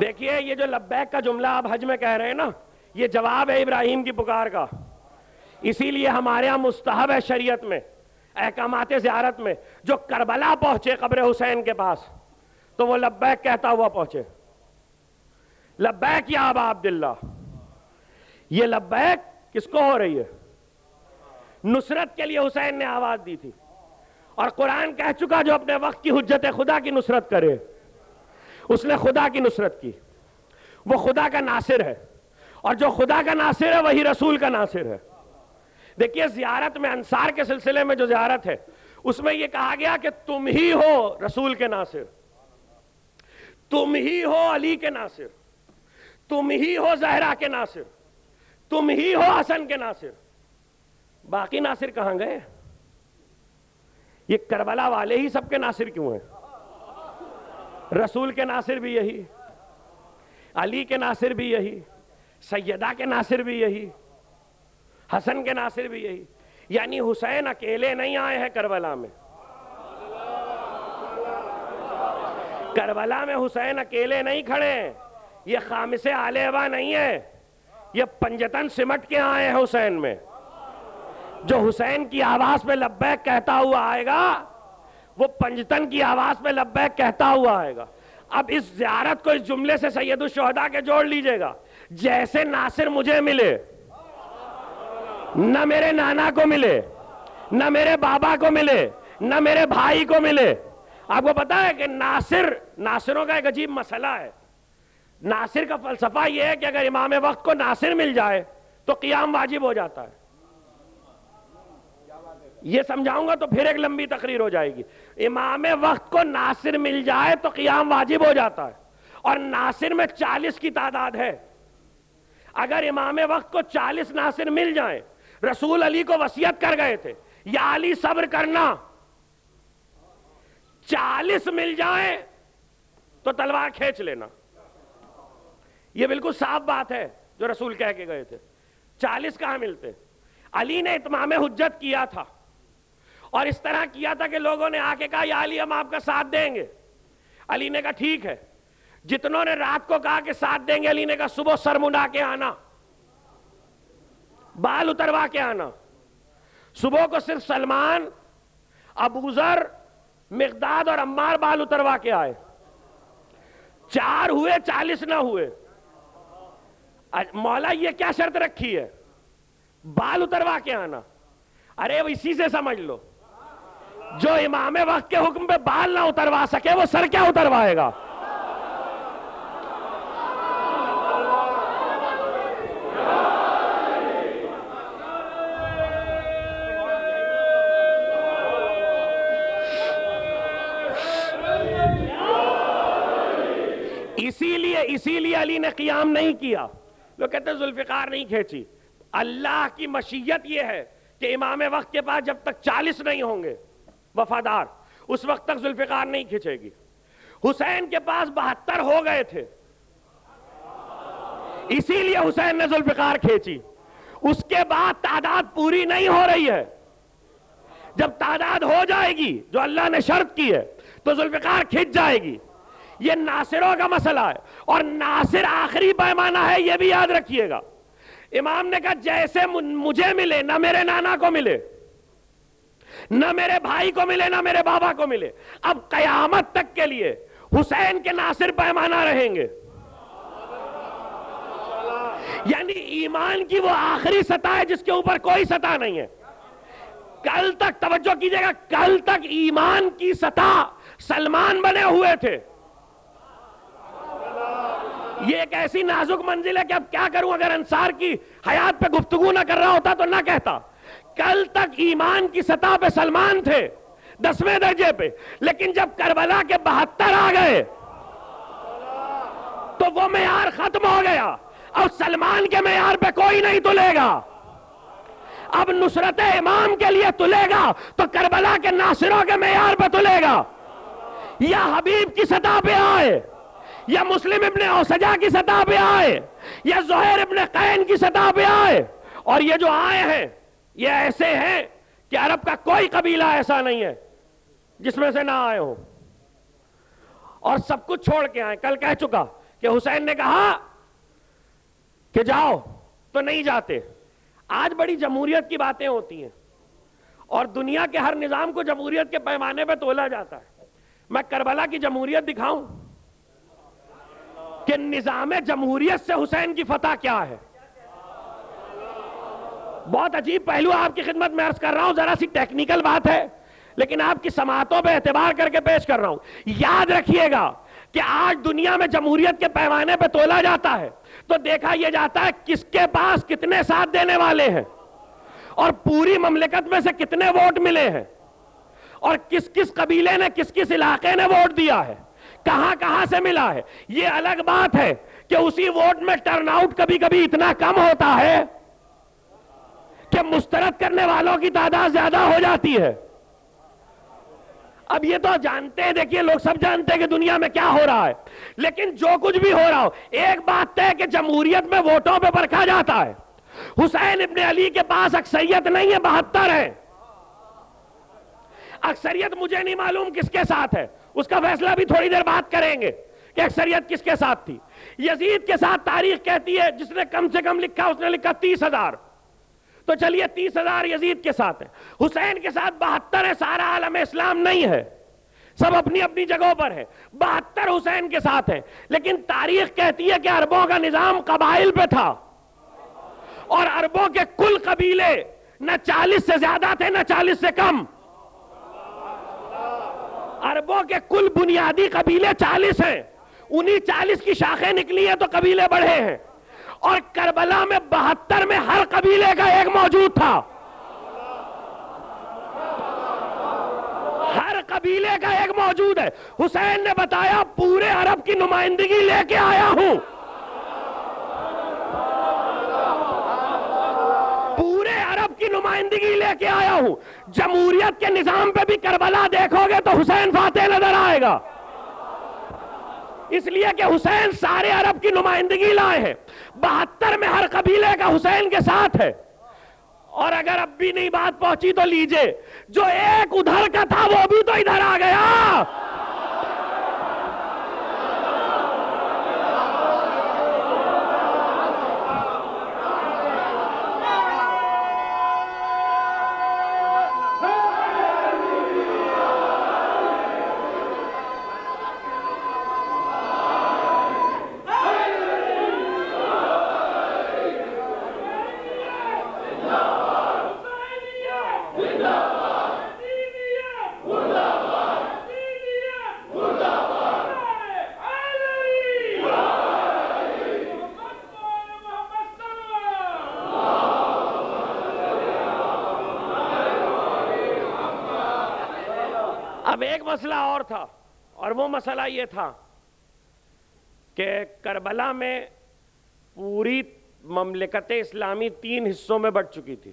دیکھیے یہ جو لبیک کا جملہ آپ حج میں کہہ رہے ہیں نا، یہ جواب ہے ابراہیم کی پکار کا. اسی لیے ہمارے ہاں مستحب ہے شریعت میں، احکامات زیارت میں، جو کربلا پہنچے قبر حسین کے پاس تو وہ لبیک کہتا ہوا پہنچے. لبیک یا ابا عبداللہ. یہ لبیک کس کو ہو رہی ہے؟ نصرت کے لیے حسین نے آواز دی تھی. اور قرآن کہہ چکا جو اپنے وقت کی حجت خدا کی نصرت کرے، اس نے خدا کی نصرت کی. وہ خدا کا ناصر ہے، اور جو خدا کا ناصر ہے وہی رسول کا ناصر ہے. دیکھیے زیارت میں انصار کے سلسلے میں جو زیارت ہے اس میں یہ کہا گیا کہ تم ہی ہو رسول کے ناصر، تم ہی ہو علی کے ناصر، تم ہی ہو زہرا کے ناصر، تم ہی ہو حسن کے ناصر. باقی ناصر کہاں گئے؟ یہ کربلا والے ہی سب کے ناصر کیوں ہیں؟ رسول کے ناصر بھی یہی، علی کے ناصر بھی یہی، سیدہ کے ناصر بھی یہی، حسن کے ناصر بھی یہی. یعنی حسین اکیلے نہیں آئے ہیں کربلا میں. کربلا میں حسین اکیلے نہیں کھڑے ہیں. یہ خامس آلیوہ نہیں ہے، یہ پنجتن سمٹ کے آئے ہیں حسین میں. جو حسین کی آواز پہ لبیک کہتا ہوا آئے گا وہ پنجتن کی آواز پہ لبیک کہتا ہوا آئے گا. اب اس زیارت کو اس جملے سے سید الشہداء کے جوڑ لیجئے گا. جیسے ناصر مجھے ملے نہ میرے نانا کو ملے نہ میرے بابا کو ملے نہ میرے بھائی کو ملے. آپ کو پتا ہے کہ ناصروں کا ایک عجیب مسئلہ ہے. ناصر کا فلسفہ یہ ہے کہ اگر امام وقت کو ناصر مل جائے تو قیام واجب ہو جاتا ہے. یہ سمجھاؤں گا تو پھر ایک لمبی تقریر ہو جائے گی. امام وقت کو ناصر مل جائے تو قیام واجب ہو جاتا ہے, اور ناصر میں 40 کی تعداد ہے. اگر امام وقت کو 40 ناصر مل جائیں, رسول علی کو وصیت کر گئے تھے یا علی صبر کرنا, 40 مل جائیں تو تلوار کھینچ لینا. یہ بالکل صاف بات ہے جو رسول کہہ کے گئے تھے. 40 کہاں ملتے؟ علی نے اتمام حجت کیا تھا, اور اس طرح کیا تھا کہ لوگوں نے آ کے کہا یا علی ہم آپ کا ساتھ دیں گے. علی نے کہا ٹھیک ہے. جتنوں نے رات کو کہا کہ ساتھ دیں گے, علی نے کہا صبح سر منڈا کے آنا, بال اتروا کے آنا. صبح کو صرف سلمان, ابوذر, مقداد اور عمار بال اتروا کے آئے. 4 ہوئے, 40 نہ ہوئے. مولا یہ کیا شرط رکھی ہے؟ بال اتروا کے آنا. ارے وہ اسی سے سمجھ لو, جو امام وقت کے حکم پہ بال نہ اتروا سکے وہ سر کیا اتروائے گا؟ اسی لیے علی نے قیام نہیں کیا. لوگ کہتے ہیں ذوالفقار نہیں کھینچی. اللہ کی مشیت یہ ہے کہ امام وقت کے پاس جب تک 40 نہیں ہوں گے وفادار, اس وقت تک ذوالفقار نہیں کھینچے گی. حسین کے پاس 72 ہو گئے تھے, اسی لیے حسین نے ذوالفقار کھینچی. اس کے بعد تعداد پوری نہیں ہو رہی ہے. جب تعداد ہو جائے گی جو اللہ نے شرط کی ہے تو ذوالفقار کھینچ جائے گی. یہ ناصروں کا مسئلہ ہے, اور ناصر آخری پیمانہ ہے, یہ بھی یاد رکھیے گا. امام نے کہا جیسے مجھے ملے نہ میرے نانا کو ملے نہ میرے بھائی کو ملے نہ میرے بابا کو ملے. اب قیامت تک کے لیے حسین کے ناصر پیمانہ رہیں گے. یعنی ایمان کی وہ آخری سطح ہے جس کے اوپر کوئی سطح نہیں ہے. کل تک توجہ کیجئے گا, کل تک ایمان کی سطح سلمان بنے ہوئے تھے. یہ ایک ایسی نازک منزل ہے کہ اب کیا کروں, اگر انصار کی حیات پہ گفتگو نہ کر رہا ہوتا تو نہ کہتا. کل تک ایمان کی سطح پہ سلمان تھے 10ویں درجے پہ, لیکن جب کربلا کے 72 آ گئے تو وہ معیار ختم ہو گیا. اب سلمان کے معیار پہ کوئی نہیں تلے گا. اب نصرت امام کے لیے تلے گا تو کربلا کے ناصروں کے معیار پہ تلے گا. یا حبیب کی سطح پہ آئے, یا مسلم ابن اوسجا کی سطح پہ آئے, یا زہیر ابن قین کی سطح پہ آئے. اور یہ جو آئے ہیں یہ ایسے ہیں کہ عرب کا کوئی قبیلہ ایسا نہیں ہے جس میں سے نہ آئے ہوں, اور سب کچھ چھوڑ کے آئے. کل کہہ چکا کہ حسین نے کہا کہ جاؤ تو نہیں جاتے. آج بڑی جمہوریت کی باتیں ہوتی ہیں اور دنیا کے ہر نظام کو جمہوریت کے پیمانے پہ تولا جاتا ہے. میں کربلا کی جمہوریت دکھاؤں کہ نظام جمہوریت سے حسین کی فتح کیا ہے. بہت عجیب پہلو آپ کی خدمت میں عرض کر رہا ہوں, ذرا سی ٹیکنیکل بات ہے لیکن آپ کی سماعتوں پہ اعتبار کر کے پیش کر رہا ہوں. یاد رکھیے گا کہ آج دنیا میں جمہوریت کے پیمانے پہ تولا جاتا ہے تو دیکھا یہ جاتا ہے کس کے پاس کتنے ساتھ دینے والے ہیں, اور پوری مملکت میں سے کتنے ووٹ ملے ہیں, اور کس کس قبیلے نے کس کس علاقے نے ووٹ دیا ہے, کہاں کہاں سے ملا ہے. یہ الگ بات ہے کہ اسی ووٹ میں ٹرن آؤٹ کبھی کبھی اتنا کم ہوتا ہے کہ مسترد کرنے والوں کی تعداد زیادہ ہو جاتی ہے. اب یہ تو جانتے ہیں, دیکھیے لوگ سب جانتے ہیں کہ دنیا میں کیا ہو رہا ہے, لیکن جو کچھ بھی ہو رہا ہو ایک بات طے کہ جمہوریت میں ووٹوں پہ پرکھا جاتا ہے. حسین ابن علی کے پاس اکثریت نہیں ہے, 72 ہے. اکثریت مجھے نہیں معلوم کس کے ساتھ ہے, اس کا فیصلہ بھی تھوڑی دیر بات کریں گے کہ اکثریت کس کے ساتھ تھی. یزید کے ساتھ تاریخ کہتی ہے جس نے کم سے کم لکھا اس نے لکھا 30,000. تو چلیے 30,000 یزید کے ساتھ ہیں، حسین کے ساتھ 72 ہے، سارا عالم اسلام نہیں ہے، سب اپنی اپنی جگہوں پر ہے، 72 حسین کے ساتھ ہیں، لیکن تاریخ کہتی ہے کہ عربوں کا نظام قبائل پہ تھا، اور عربوں کے کل قبیلے نہ 40 سے زیادہ تھے نہ 40 سے کم، عربوں کے کل بنیادی قبیلے 40 ہیں، انہی 40 کی شاخیں نکلی ہیں تو قبیلے بڑھے ہیں، اور کربلا میں 72 میں ہر قبیلے کا ایک موجود تھا، ہر قبیلے کا ایک موجود ہے۔ حسین نے بتایا پورے عرب کی نمائندگی لے کے آیا ہوں، پورے عرب کی نمائندگی لے کے آیا ہوں، جمہوریت کے نظام پہ بھی کربلا دیکھو گے تو حسین فاتح نظر آئے گا، اس لیے کہ حسین سارے عرب کی نمائندگی لائے ہیں، 72 میں ہر قبیلے کا حسین کے ساتھ ہے۔ اور اگر اب بھی نہیں بات پہنچی تو لیجئے، جو ایک ادھر کا تھا وہ بھی تو ادھر آ گیا۔ اب ایک مسئلہ اور تھا، اور وہ مسئلہ یہ تھا کہ کربلا میں پوری مملکت اسلامی 3 حصوں میں بٹ چکی تھی،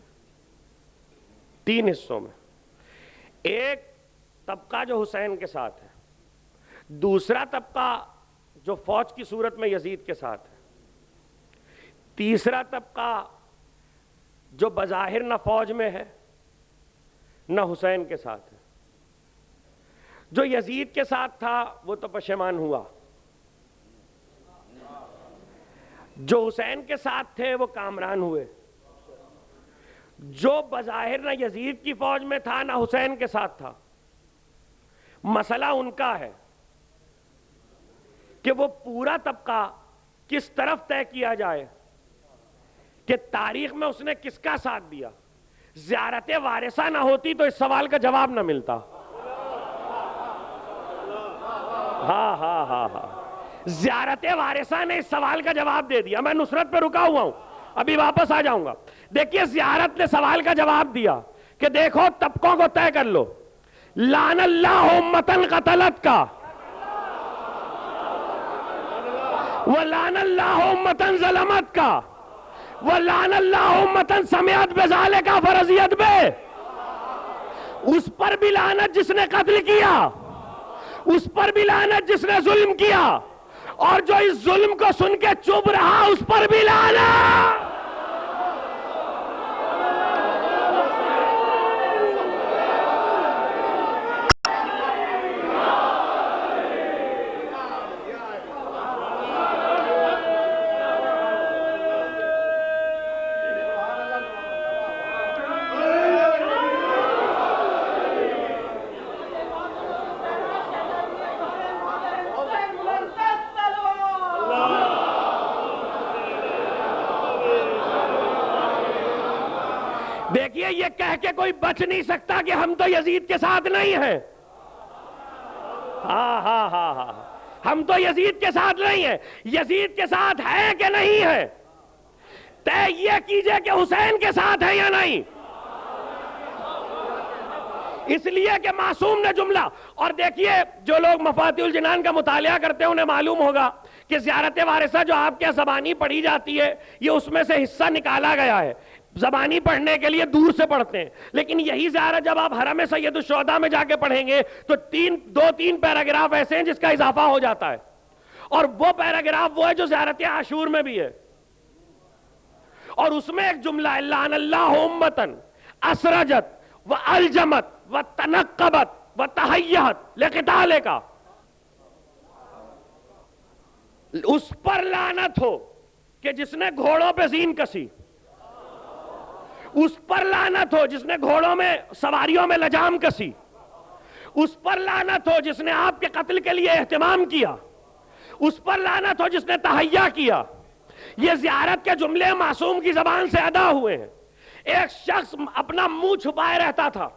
3 حصوں میں، ایک طبقہ جو حسین کے ساتھ ہے، دوسرا طبقہ جو فوج کی صورت میں یزید کے ساتھ ہے، تیسرا طبقہ جو بظاہر نہ فوج میں ہے نہ حسین کے ساتھ ہے۔ جو یزید کے ساتھ تھا وہ تو پشیمان ہوا، جو حسین کے ساتھ تھے وہ کامران ہوئے، جو بظاہر نہ یزید کی فوج میں تھا نہ حسین کے ساتھ تھا، مسئلہ ان کا ہے کہ وہ پورا طبقہ کس طرف طے کیا جائے کہ تاریخ میں اس نے کس کا ساتھ دیا۔ زیارت وارثہ نہ ہوتی تو اس سوال کا جواب نہ ملتا۔ ہاں ہاں ہاں ہاں زیارت وارثہ نے اس سوال کا جواب دے دیا۔ میں نصرت پہ رکا ہوا ہوں، ابھی واپس آ جاؤں گا۔ دیکھیے زیارت نے سوال کا جواب دیا کہ دیکھو طبقوں کو طے کر لو، لعن اللہ امتن قتلت کا، وَلَعْنَ اللَّهُ أُمَّةً ظَلَمَتْ کا، وَلَعْنَ اللَّهُ أُمَّةً سَمِعَتْ بِذَلِكَ فَرَضِيَتْ بِهِ، اس پر بھی لعنت جس نے قتل کیا، اس پر بھی لعنت جس نے ظلم کیا، اور جو اس ظلم کو سن کے چپ رہا اس پر بھی لعنت۔ دیکھیے یہ کہہ کے کوئی بچ نہیں سکتا کہ ہم تو یزید کے ساتھ نہیں ہیں۔ ہاں ہاں ہاں ہاں ہم تو یزید کے ساتھ نہیں ہیں۔ یزید کے ساتھ ہے کہ نہیں ہے؟ طے یہ کیجئے کہ حسین کے ساتھ ہے یا نہیں۔ اس لیے کہ معصوم نے جملہ، اور دیکھیے جو لوگ مفاتیح الجنان کا مطالعہ کرتے ہیں انہیں معلوم ہوگا کہ زیارت وارثہ جو آپ کے زبانی پڑھی جاتی ہے یہ اس میں سے حصہ نکالا گیا ہے۔ زبانی پڑھنے کے لیے دور سے پڑھتے ہیں، لیکن یہی زیارت جب آپ حرم سید الشہداء میں جا کے پڑھیں گے تو 2-3 پیراگراف ایسے ہیں جس کا اضافہ ہو جاتا ہے، اور وہ پیراگراف وہ ہے جو زیارت عاشور میں بھی ہے، اور اس میں ایک جملہ ہے لعن اللہ امتن اسرجت والجمت وتنقبت وتحیت لقتال کا، اس پر لعنت ہو کہ جس نے گھوڑوں پہ زین کسی، اس پر لعنت ہو جس نے گھوڑوں میں سواریوں میں لجام کسی، اس پر لعنت ہو جس نے آپ کے قتل کے لیے اہتمام کیا، اس پر لعنت ہو جس نے تہیہ کیا۔ یہ زیارت کے جملے معصوم کی زبان سے ادا ہوئے ہیں۔ ایک شخص اپنا منہ چھپائے رہتا تھا،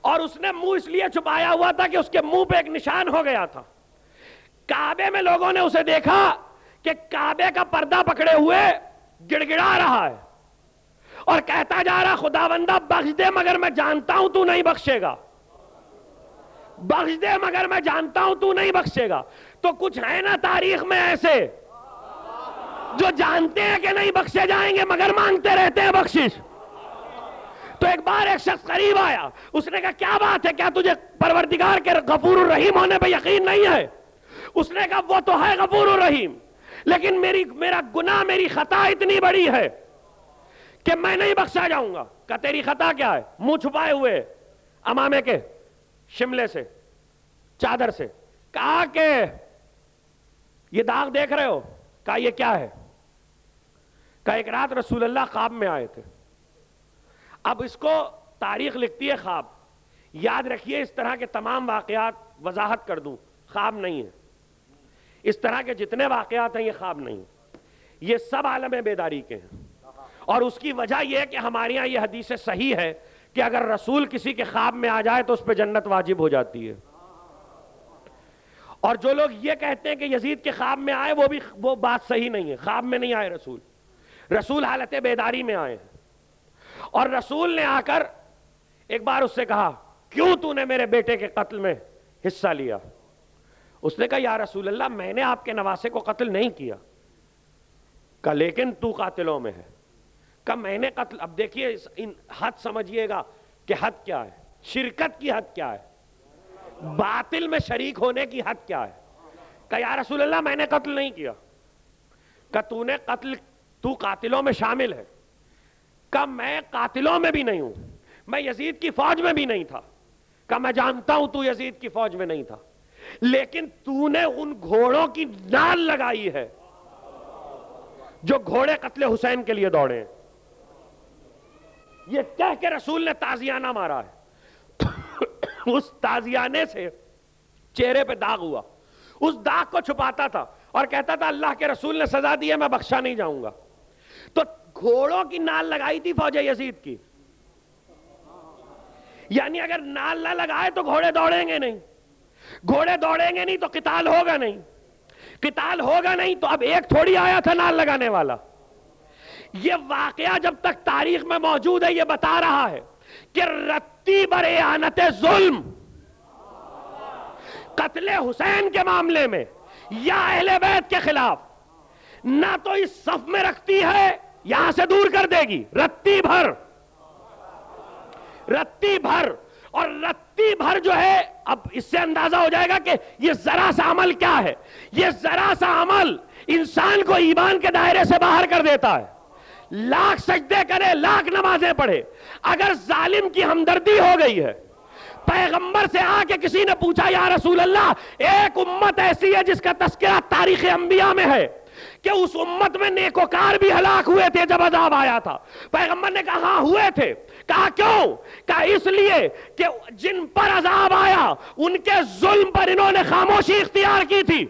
اور اس نے منہ اس لیے چھپایا ہوا تھا کہ اس کے منہ پہ ایک نشان ہو گیا تھا۔ کعبے میں لوگوں نے اسے دیکھا کہ کعبے کا پردہ پکڑے ہوئے گڑ گڑا رہا ہے اور کہتا جا رہا خداوندہ بخش دے مگر میں جانتا ہوں تو نہیں بخشے گا، بخش دے مگر میں جانتا ہوں تو نہیں بخشے گا۔ تو کچھ ہے نا تاریخ میں ایسے جو جانتے ہیں کہ نہیں بخشے جائیں گے مگر مانگتے رہتے ہیں بخشش۔ تو ایک بار ایک شخص قریب آیا، اس نے کہا کیا بات ہے، کیا تجھے پروردگار کے غفور الرحیم ہونے پہ یقین نہیں ہے؟ اس نے کہا وہ تو ہے غفور الرحیم، لیکن میرا گناہ، میری خطا اتنی بڑی ہے کہ میں نہیں بخشا جاؤں گا۔ کہا تیری خطا کیا ہے؟ منہ چھپائے ہوئے امامے کے شملے سے، چادر سے۔ کہا کہ یہ داغ دیکھ رہے ہو؟ کہا یہ کیا ہے؟ کہا ایک رات رسول اللہ خواب میں آئے تھے۔ اب اس کو تاریخ لکھتی ہے خواب، یاد رکھیے اس طرح کے تمام واقعات وضاحت کر دوں، خواب نہیں ہے۔ اس طرح کے جتنے واقعات ہیں یہ خواب نہیں ہیں، یہ سب عالم بیداری کے ہیں۔ اور اس کی وجہ یہ ہے کہ ہمارے یہاں یہ حدیث صحیح ہے کہ اگر رسول کسی کے خواب میں آ جائے تو اس پہ جنت واجب ہو جاتی ہے۔ اور جو لوگ یہ کہتے ہیں کہ یزید کے خواب میں آئے وہ بات صحیح نہیں ہے۔ خواب میں نہیں آئے رسول، رسول حالت بیداری میں آئے ہیں۔ اور رسول نے آ کر ایک بار اس سے کہا کیوں تو نے میرے بیٹے کے قتل میں حصہ لیا؟ اس نے کہا یا رسول اللہ میں نے آپ کے نواسے کو قتل نہیں کیا۔ کہا لیکن تو قاتلوں میں ہے۔ کہا میں نے قتل، اب دیکھیے حد سمجھیے گا کہ حد کیا ہے، شرکت کی حد کیا ہے، باطل میں شریک ہونے کی حد کیا ہے۔ کہا یا رسول اللہ میں نے قتل نہیں کیا۔ کہا تو قاتلوں میں شامل ہے۔ کہا میں قاتلوں میں بھی نہیں ہوں، میں یزید کی فوج میں بھی نہیں تھا۔ کہا میں جانتا ہوں تو یزید کی فوج میں نہیں تھا، لیکن تو نے ان گھوڑوں کی نال لگائی ہے جو گھوڑے قتل حسین کے لیے دوڑے ہیں۔ یہ کہہ کے رسول نے تازیانہ مارا ہے۔ اس تازیانے سے چہرے پہ داغ ہوا، اس داغ کو چھپاتا تھا اور کہتا تھا اللہ کے رسول نے سزا دی ہے، میں بخشا نہیں جاؤں گا۔ تو گھوڑوں کی نال لگائی تھی فوج یزید کی، یعنی اگر نال نہ لگائے تو گھوڑے دوڑیں گے نہیں، گھوڑے دوڑیں گے نہیں تو قتال ہوگا نہیں، قتال ہوگا نہیں تو اب ایک تھوڑی آیا تھا نال لگانے والا۔ یہ واقعہ جب تک تاریخ میں موجود ہے یہ بتا رہا ہے کہ رتی بر اعانت ظلم، قتل حسین کے معاملے میں یا اہل بیت کے خلاف نہ تو اس صف میں رکھتی ہے، یہاں سے دور کر دے گی، رتی بھر، رتی بھر۔ اور رتی بھر جو ہے، اب اس سے اندازہ ہو جائے گا کہ یہ ذرا سا عمل کیا ہے۔ یہ ذرا سا عمل انسان کو ایمان کے دائرے سے باہر کر دیتا ہے۔ لاکھ سجدے کرے، لاکھ نمازیں پڑھے، اگر ظالم کی ہمدردی ہو گئی ہے، پیغمبر سے آ کے کسی نے پوچھا یا رسول اللہ ایک امت ایسی ہے جس کا تذکرہ تاریخ انبیاء میں ہے کہ اس امت میں نیکوکار بھی ہلاک ہوئے تھے جب عذاب آیا تھا؟ پیغمبر نے کہا ہاں ہوئے تھے۔ کہا کیوں؟ کہا اس لیے کہ جن پر عذاب آیا ان کے ظلم پر انہوں نے خاموشی اختیار کی تھی۔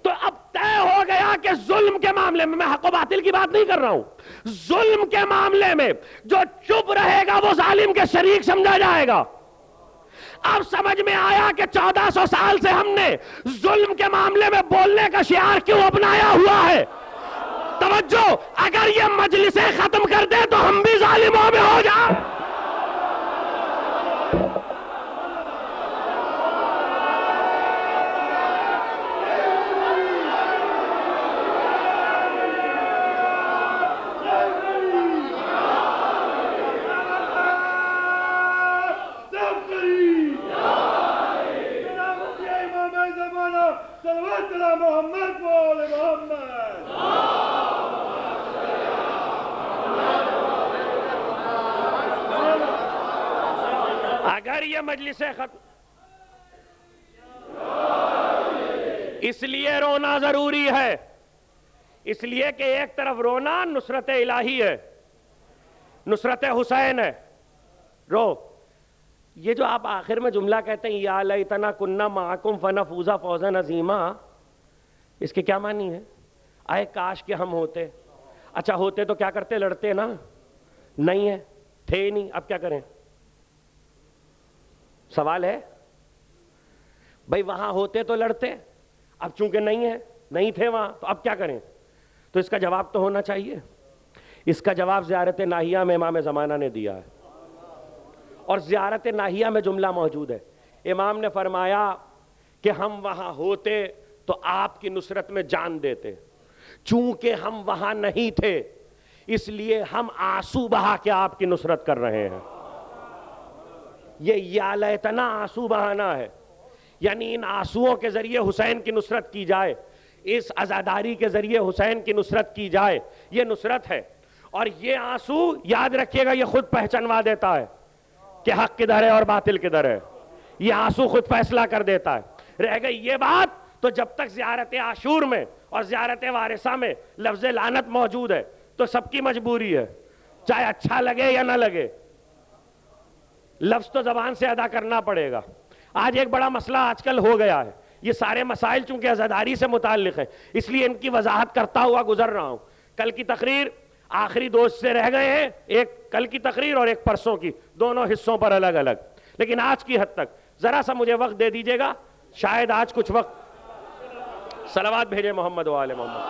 تو اب طے ہو گیا کہ ظلم کے معاملے میں، حق و باطل کی بات نہیں کر رہا ہوں، ظلم کے معاملے میں جو چپ رہے گا وہ ظالم کے شریک سمجھا جائے گا۔ اب سمجھ میں آیا کہ 1400 سال سے ہم نے ظلم کے معاملے میں بولنے کا شعار کیوں اپنایا ہوا ہے۔ توجہ، اگر یہ مجلسیں ختم کر دیں تو ہم بھی ظالموں میں ہو جائیں۔ اگر یہ مجلس ختم، اس لیے رونا ضروری ہے، اس لیے کہ ایک طرف رونا نصرت الہی ہے، نصرت حسین ہے، رو. یہ جو آپ آخر میں جملہ کہتے ہیں یا لیتنا کننا معکم فنفوز فوزا عظیما، اس کے کیا معنی ہے؟ اے کاش کہ ہم ہوتے. اچھا ہوتے تو کیا کرتے؟ لڑتے نا. نہیں ہے، تھے نہیں، اب کیا کریں؟ سوال ہے بھائی، وہاں ہوتے تو لڑتے، اب چونکہ نہیں ہے، نہیں تھے وہاں، تو اب کیا کریں؟ تو اس کا جواب تو ہونا چاہیے. اس کا جواب زیارت ناہیہ میں امام زمانہ نے دیا ہے، اور زیارت ناہیہ میں جملہ موجود ہے. امام نے فرمایا کہ ہم وہاں ہوتے تو آپ کی نصرت میں جان دیتے. چونکہ ہم وہاں نہیں تھے اس لیے ہم آنسو بہا کے آپ کی نصرت کر رہے ہیں. یہ یا لیتنا آنسو بہانا ہے، یعنی ان آنسوؤں کے ذریعے حسین کی نصرت کی جائے، اس عزاداری کے ذریعے حسین کی نصرت کی جائے، یہ نصرت ہے. اور یہ آنسو یاد رکھیے گا یہ خود پہچانوا دیتا ہے کہ حق کدھر ہے اور باطل کدھر ہے. یہ آنسو خود فیصلہ کر دیتا ہے. رہ گئی یہ بات تو جب تک زیارت عاشور میں اور زیارت وارثہ میں لفظ لعنت موجود ہے تو سب کی مجبوری ہے، چاہے اچھا لگے یا نہ لگے، لفظ تو زبان سے ادا کرنا پڑے گا. آج ایک بڑا مسئلہ آج کل ہو گیا ہے، یہ سارے مسائل چونکہ عزاداری سے متعلق ہیں اس لیے ان کی وضاحت کرتا ہوا گزر رہا ہوں. کل کی تقریر آخری دوست سے رہ گئے ہیں، ایک کل کی تقریر اور ایک پرسوں کی، دونوں حصوں پر الگ الگ. لیکن آج کی حد تک ذرا سا مجھے وقت دے دیجئے گا، شاید آج کچھ وقت. صلوات بھیجے محمد و آل محمد.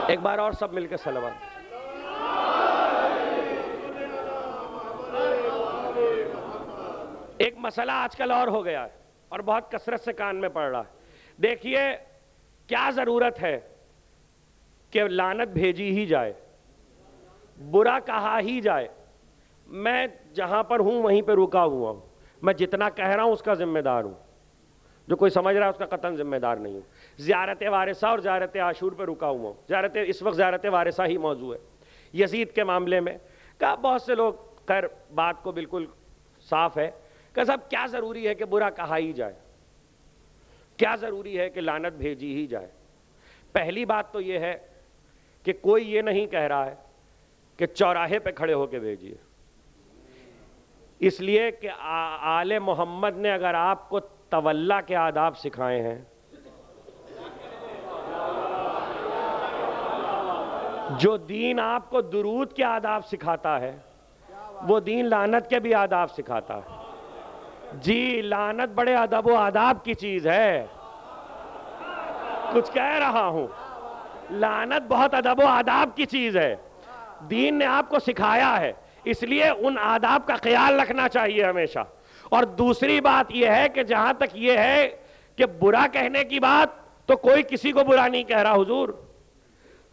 ایک بار اور سب مل کے صلوات. ایک مسئلہ آج کل اور ہو گیا ہے اور بہت کثرت سے کان میں پڑ رہا ہے. دیکھیے کیا ضرورت ہے کہ لعنت بھیجی ہی جائے، برا کہا ہی جائے. میں جہاں پر ہوں وہیں پہ رکا ہوا ہوں، میں جتنا کہہ رہا ہوں اس کا ذمہ دار ہوں، جو کوئی سمجھ رہا ہے اس کا قطعاً ذمہ دار نہیں ہوں. زیارت وارثہ اور زیارت عاشور پہ رکا ہوا ہوں. اس وقت زیارت وارثہ ہی موضوع ہے. یزید کے معاملے میں کہا بہت سے لوگ، خیر بات کو بالکل صاف ہے کہ صاحب کیا ضروری ہے کہ برا کہا ہی جائے، کیا ضروری ہے کہ لعنت بھیجی ہی جائے. پہلی بات تو یہ ہے کہ کوئی یہ نہیں کہہ رہا ہے کہ چوراہے پہ کھڑے ہو کے بھیجیے، اس لیے کہ آل محمد نے اگر آپ کو تولا کے آداب سکھائے ہیں، جو دین آپ کو درود کے آداب سکھاتا ہے وہ دین لعنت کے بھی آداب سکھاتا ہے. جی لعنت بڑے ادب و آداب کی چیز ہے، کچھ کہہ رہا ہوں، لعنت بہت ادب و آداب کی چیز ہے، دین نے آپ کو سکھایا ہے، اس لیے ان آداب کا خیال رکھنا چاہیے ہمیشہ. اور دوسری بات یہ ہے کہ جہاں تک یہ ہے کہ برا کہنے کی بات، تو کوئی کسی کو برا نہیں کہہ رہا حضور،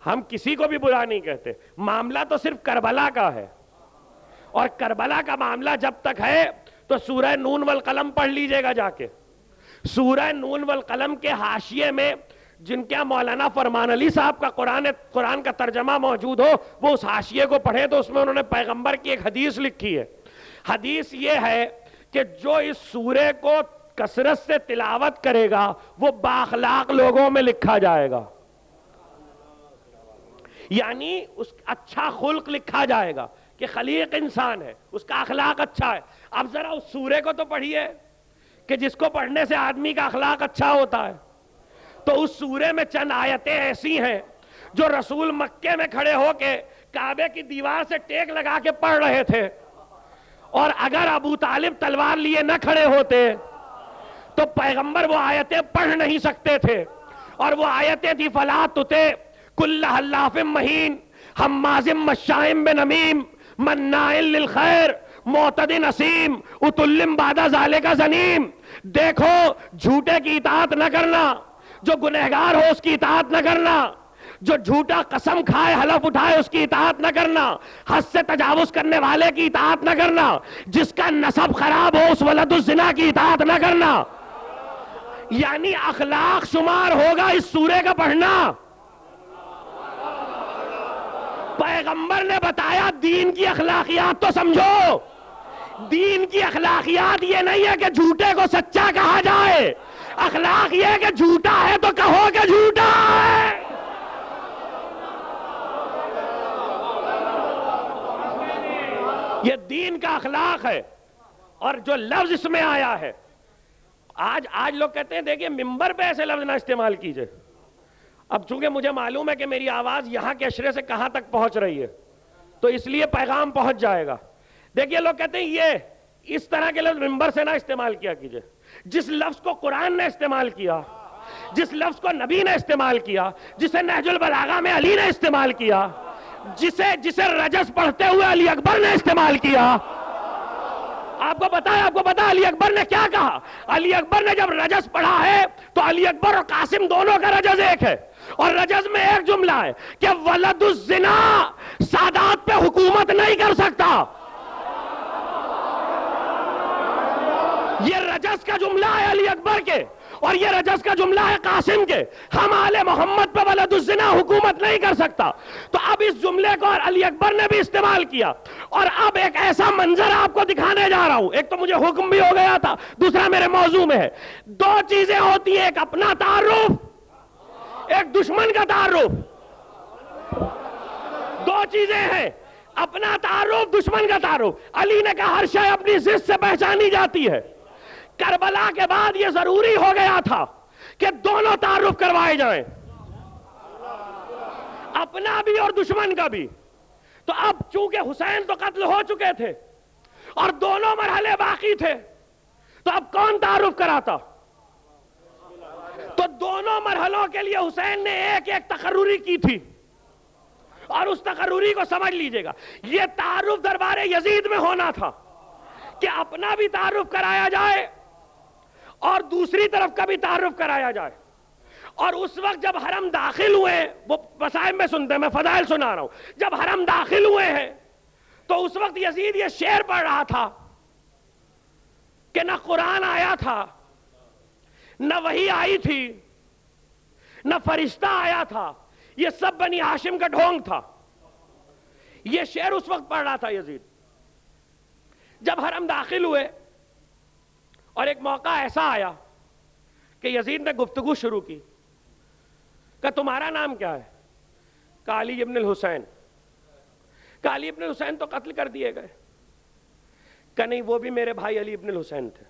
ہم کسی کو بھی برا نہیں کہتے. معاملہ تو صرف کربلا کا ہے، اور کربلا کا معاملہ جب تک ہے تو سورہ نون والقلم پڑھ لیجئے گا جا کے. سورہ نون والقلم کے حاشیے میں جن کے مولانا فرمان علی صاحب کا قرآن کا ترجمہ موجود ہو، وہ اس حاشیے کو پڑھیں تو اس میں انہوں نے پیغمبر کی ایک حدیث لکھی ہے. حدیث یہ ہے کہ جو اس سورے کو کثرت سے تلاوت کرے گا وہ بااخلاق لوگوں میں لکھا جائے گا، یعنی اس اچھا خلق لکھا جائے گا کہ خلیق انسان ہے، اس کا اخلاق اچھا ہے. اب ذرا اس سورے کو تو پڑھیے کہ جس کو پڑھنے سے آدمی کا اخلاق اچھا ہوتا ہے. تو اس سورے میں چند آیتیں ایسی ہیں جو رسول مکے میں کھڑے ہو کے کعبے کی دیوار سے ٹیک لگا کے پڑھ رہے تھے، اور اگر ابو طالب تلوار لیے نہ کھڑے ہوتے تو پیغمبر وہ آیتیں پڑھ نہیں سکتے تھے. اور وہ آیتیں تھی فلا تطع کل حلاف مہین حماز مشاء بنمیم مناع للخیر معتد نسیم عتل بعد ذلک زنیم. دیکھو جھوٹے کی اطاعت نہ کرنا، جو گنہگار ہو اس کی اطاعت نہ کرنا، جو جھوٹا قسم کھائے حلف اٹھائے اس کی اطاعت نہ کرنا، حد سے تجاوز کرنے والے کی اطاعت نہ کرنا، جس کا نسب خراب ہو اس ولد الزنا کی اطاعت نہ کرنا. یعنی اخلاق شمار ہوگا اس سورے کا پڑھنا. پیغمبر نے بتایا دین کی اخلاقیات تو سمجھو. دین کی اخلاقیات یہ نہیں ہے کہ جھوٹے کو سچا کہا جائے، اخلاق یہ کہ جھوٹا ہے تو کہو کہ جھوٹا ہے. یہ دین کا اخلاق ہے. اور جو لفظ اس میں آیا ہے, آج لوگ کہتے ہیں دیکھیں ممبر پہ ایسے لفظ نہ استعمال کیجئے. اب چونکہ مجھے معلوم ہے کہ میری آواز یہاں کے اشرے سے کہاں تک پہنچ رہی ہے, تو اس لیے پیغام پہنچ جائے گا. دیکھیے لوگ کہتے ہیں یہ اس طرح کے لفظ ممبر سے نہ استعمال کیا کیجئے. جس لفظ کو قرآن نے استعمال کیا, جس لفظ کو نبی نے استعمال کیا, جسے نہج البلاغہ میں علی نے استعمال کیا, جسے رجس پڑھتے ہوئے علی اکبر نے استعمال کیا. آپ کو پتا علی اکبر نے کیا کہا؟ علی اکبر نے جب رجس پڑھا ہے تو علی اکبر اور قاسم دونوں کا رجز ایک ہے, اور رجز میں ایک جملہ ہے کہ ولد الزنا سادات پہ حکومت نہیں کر سکتا. یہ رجز کا جملہ ہے علی اکبر کے, اور یہ رجز کا جملہ ہے قاسم کے. ہم آل محمد پہ ولد الزنا حکومت نہیں کر سکتا. تو اب اس جملے کو علی اکبر نے بھی استعمال کیا. اور اب ایک ایسا منظر آپ کو دکھانے جا رہا ہوں. ایک تو مجھے حکم بھی ہو گیا تھا, دوسرا میرے موضوع میں ہے. دو چیزیں ہوتی ہیں, ایک اپنا تعارف, ایک دشمن کا تعارف. دو چیزیں ہیں, اپنا تعارف, دشمن کا تعارف. علی نے کہا ہر شے اپنی ضد سے پہچانی جاتی ہے. کربلا کے بعد یہ ضروری ہو گیا تھا کہ دونوں تعارف کروائے جائیں, اپنا بھی اور دشمن کا بھی. تو اب چونکہ حسین تو قتل ہو چکے تھے اور دونوں مرحلے باقی تھے, تو اب کون تعارف کراتا؟ تو دونوں مرحلوں کے لیے حسین نے ایک ایک تقرری کی تھی, اور اس تقرری کو سمجھ لیجئے گا. یہ تعارف دربار یزید میں ہونا تھا کہ اپنا بھی تعارف کرایا جائے اور دوسری طرف کا بھی تعارف کرایا جائے. اور اس وقت جب حرم داخل ہوئے, وہ مسائب میں سنتے ہیں, میں فضائل سنا رہا ہوں, جب حرم داخل ہوئے ہیں تو اس وقت یزید یہ شعر پڑھ رہا تھا کہ نہ قرآن آیا تھا, نہ وحی آئی تھی, نہ فرشتہ آیا تھا, یہ سب بنی ہاشم کا ڈھونگ تھا. یہ شعر اس وقت پڑھ رہا تھا یزید. جب حرم داخل ہوئے اور ایک موقع ایسا آیا کہ یزید نے گفتگو شروع کی, کہ تمہارا نام کیا ہے؟ کہ علی ابن الحسین. کہ علی ابن الحسین تو قتل کر دیے گئے. کہ نہیں, وہ بھی میرے بھائی علی ابن الحسین تھے,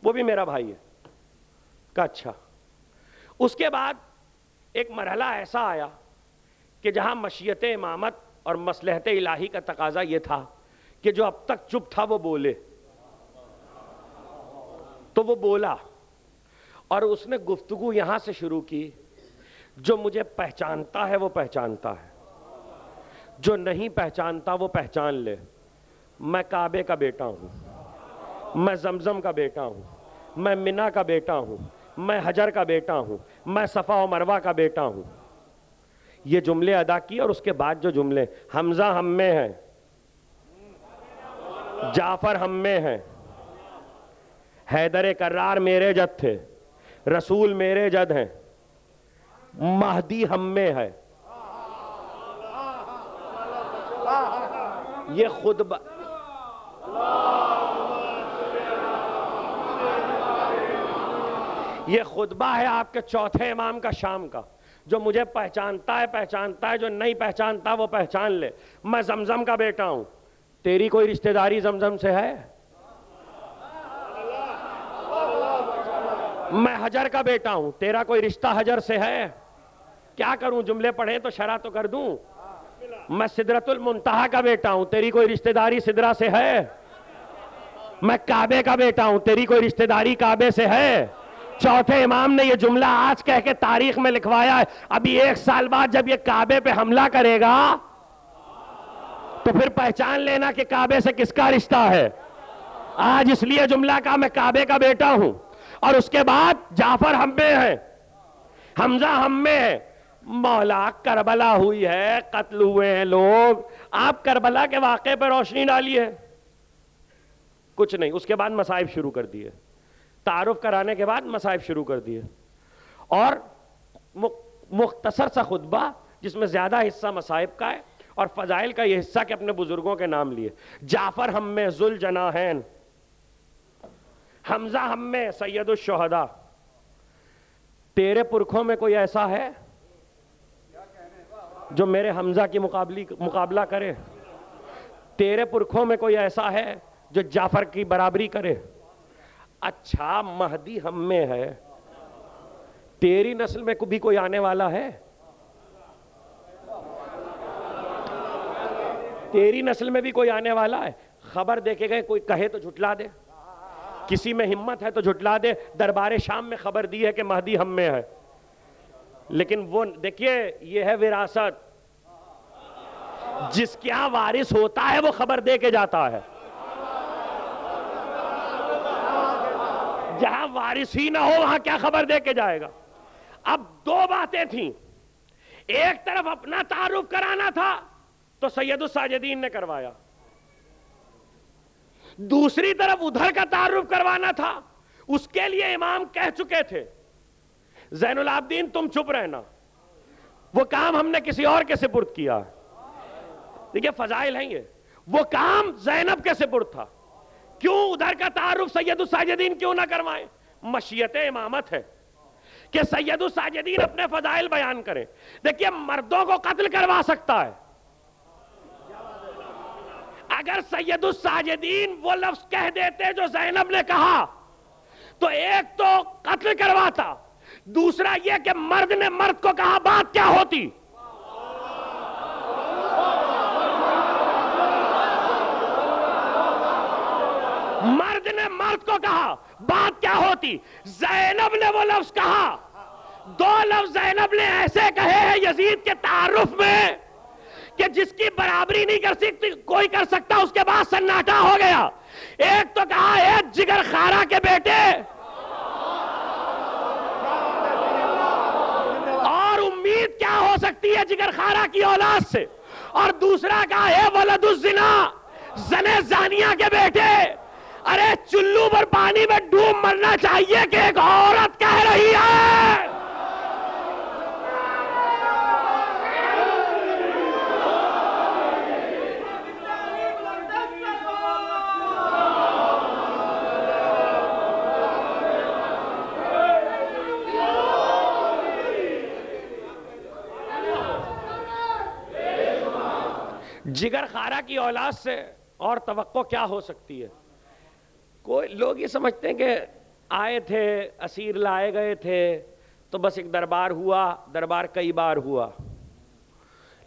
وہ بھی میرا بھائی ہے. کہ اچھا. اس کے بعد ایک مرحلہ ایسا آیا کہ جہاں مشیت امامت اور مصلحت الہی کا تقاضا یہ تھا کہ جو اب تک چپ تھا وہ بولے. تو وہ بولا, اور اس نے گفتگو یہاں سے شروع کی, جو مجھے پہچانتا ہے وہ پہچانتا ہے, جو نہیں پہچانتا وہ پہچان لے. میں کعبے کا بیٹا ہوں, میں زمزم کا بیٹا ہوں, میں منا کا بیٹا ہوں, میں حجر کا بیٹا ہوں, میں صفا و مروہ کا بیٹا ہوں. یہ جملے ادا کیے, اور اس کے بعد جو جملے, حمزہ ہم میں ہیں, جعفر ہم میں ہیں, حیدر کرار میرے جد تھے, رسول میرے جد ہیں, مہدی ہم میں ہے. یہ خطبہ ہے آپ کے چوتھے امام کا شام کا, جو مجھے پہچانتا ہے, جو نہیں پہچانتا وہ پہچان لے. میں زمزم کا بیٹا ہوں, تیری کوئی رشتہ داری زمزم سے ہے؟ میں حجر کا بیٹا ہوں, تیرا کوئی رشتہ حجر سے ہے؟ کیا کروں, جملے پڑھیں تو شرح تو کر دوں. میں سدرۃ المنتہا کا بیٹا ہوں, تیری کوئی رشتہ داری سدرہ سے ہے؟ میں کعبے کا بیٹا ہوں, تیری کوئی رشتہ داری کعبے سے ہے؟ چوتھے امام نے یہ جملہ آج کہہ کے تاریخ میں لکھوایا ہے. ابھی 1 سال بعد جب یہ کعبے پہ حملہ کرے گا تو پھر پہچان لینا کہ کعبے سے کس کا رشتہ ہے. آج اس لیے جملہ کہا میں کعبے کا بیٹا ہوں. اور اس کے بعد جعفر ہم میں ہے, حمزہ ہم میں ہے. مولا کربلا ہوئی ہے, قتل ہوئے ہیں لوگ, آپ کربلا کے واقعے پر روشنی ڈالی ہے؟ کچھ نہیں. اس کے بعد مصائب شروع کر دیے, تعارف کرانے کے بعد مصائب شروع کر دیے. اور مختصر سا خطبہ جس میں زیادہ حصہ مصائب کا ہے اور فضائل کا یہ حصہ کہ اپنے بزرگوں کے نام لیے. جعفر ہم میں ذوالجناحین, حمزہ ہم میں سید الشہداء، تیرے پرکھوں میں کوئی ایسا ہے جو میرے حمزہ کی مقابلہ کرے؟ تیرے پرکھوں میں کوئی ایسا ہے جو جعفر کی برابری کرے؟ اچھا مہدی ہم میں ہے، تیری نسل میں بھی کوئی آنے والا ہے؟ تیری نسل میں بھی کوئی آنے والا ہے؟ خبر دے کے گئے، کوئی کہے تو جھٹلا دے، کسی میں ہمت ہے تو جھٹلا دے۔ دربار شام میں خبر دی ہے کہ مہدی ہم میں ہے، لیکن وہ دیکھیے یہ ہے وراثت، جس کے ہاں وارث ہوتا ہے وہ خبر دے کے جاتا ہے، جہاں وارث ہی نہ ہو وہاں کیا خبر دے کے جائے گا؟ اب دو باتیں تھیں، ایک طرف اپنا تعارف کرانا تھا تو سید الساجدین نے کروایا، دوسری طرف ادھر کا تعارف کروانا تھا، اس کے لیے امام کہہ چکے تھے زین العابدین تم چپ رہنا، وہ کام ہم نے کسی اور کے سپرد کیا۔ دیکھیں فضائل ہیں یہ، وہ کام زینب کے سپرد تھا، کیوں ادھر کا تعارف سید الساجدین کیوں نہ کروائیں؟ مشیت امامت ہے کہ سید الساجدین اپنے فضائل بیان کریں۔ دیکھیے مردوں کو قتل کروا سکتا ہے، اگر سید الساجدین وہ لفظ کہہ دیتے جو زینب نے کہا تو ایک تو قتل کرواتا، دوسرا یہ کہ مرد نے مرد کو کہا بات کیا ہوتی؟ مرد نے مرد کو کہا بات کیا ہوتی؟ زینب نے وہ لفظ کہا، دو لفظ زینب نے ایسے کہے ہیں یزید کے تعارف میں کہ جس کی برابری نہیں کر سکتی کوئی کر سکتا، اس کے بعد سناٹا ہو گیا۔ ایک تو کہا اے جگر خارا کے بیٹے، اور امید کیا ہو سکتی ہے جگر خارا کی اولاد سے، اور دوسرا کہا اے ولد الزنا، زنے زانیہ کے بیٹے۔ ارے چلو پر پانی میں ڈوب مرنا چاہیے کہ ایک عورت کہہ رہی ہے۔ جگر خارا کی اولاد سے اور توقع کیا ہو سکتی ہے؟ کوئی لوگ یہ سمجھتے ہیں کہ آئے تھے اسیر لائے گئے تھے تو بس ایک دربار ہوا، دربار کئی بار ہوا،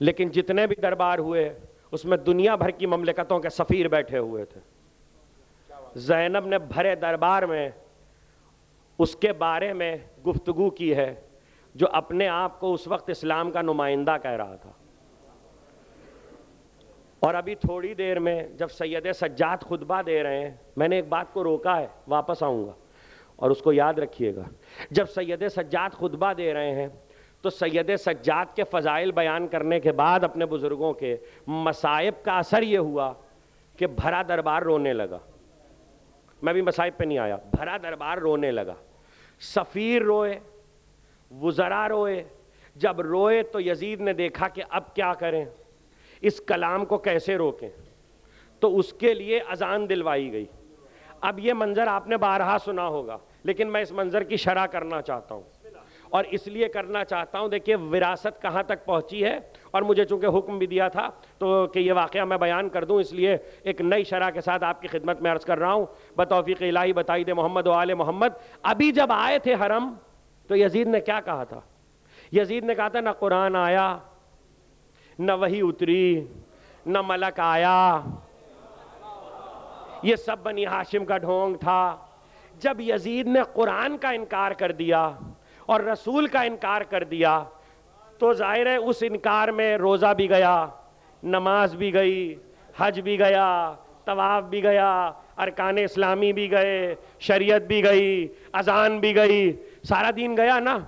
لیکن جتنے بھی دربار ہوئے اس میں دنیا بھر کی مملکتوں کے سفیر بیٹھے ہوئے تھے۔ زینب نے بھرے دربار میں اس کے بارے میں گفتگو کی ہے جو اپنے آپ کو اس وقت اسلام کا نمائندہ کہہ رہا تھا۔ اور ابھی تھوڑی دیر میں جب سید سجاد خطبہ دے رہے ہیں، میں نے ایک بات کو روکا ہے، واپس آؤں گا اور اس کو یاد رکھیے گا۔ جب سید سجاد خطبہ دے رہے ہیں تو سید سجاد کے فضائل بیان کرنے کے بعد اپنے بزرگوں کے مصائب کا اثر یہ ہوا کہ بھرا دربار رونے لگا۔ میں بھی مصائب پہ نہیں آیا، بھرا دربار رونے لگا، سفیر روئے، وزراء روئے۔ جب روئے تو یزید نے دیکھا کہ اب کیا کریں، اس کلام کو کیسے روکیں، تو اس کے لیے اذان دلوائی گئی۔ اب یہ منظر آپ نے بارہا سنا ہوگا، لیکن میں اس منظر کی شرح کرنا چاہتا ہوں، اور اس لیے کرنا چاہتا ہوں دیکھیے وراثت کہاں تک پہنچی ہے، اور مجھے چونکہ حکم بھی دیا تھا تو کہ یہ واقعہ میں بیان کر دوں، اس لیے ایک نئی شرح کے ساتھ آپ کی خدمت میں عرض کر رہا ہوں بتوفیق الہی بتائید محمد و آل محمد۔ ابھی جب آئے تھے حرم تو یزید نے کیا کہا تھا؟ یزید نے کہا تھا نہ قرآن آیا، نہ وحی اتری، نہ ملک آیا، یہ سب بنی ہاشم کا ڈھونگ تھا۔ جب یزید نے قرآن کا انکار کر دیا اور رسول کا انکار کر دیا تو ظاہر ہے اس انکار میں روزہ بھی گیا، نماز بھی گئی، حج بھی گیا، طواف بھی گیا، ارکان اسلامی بھی گئے، شریعت بھی گئی، اذان بھی گئی، سارا دین گیا نا،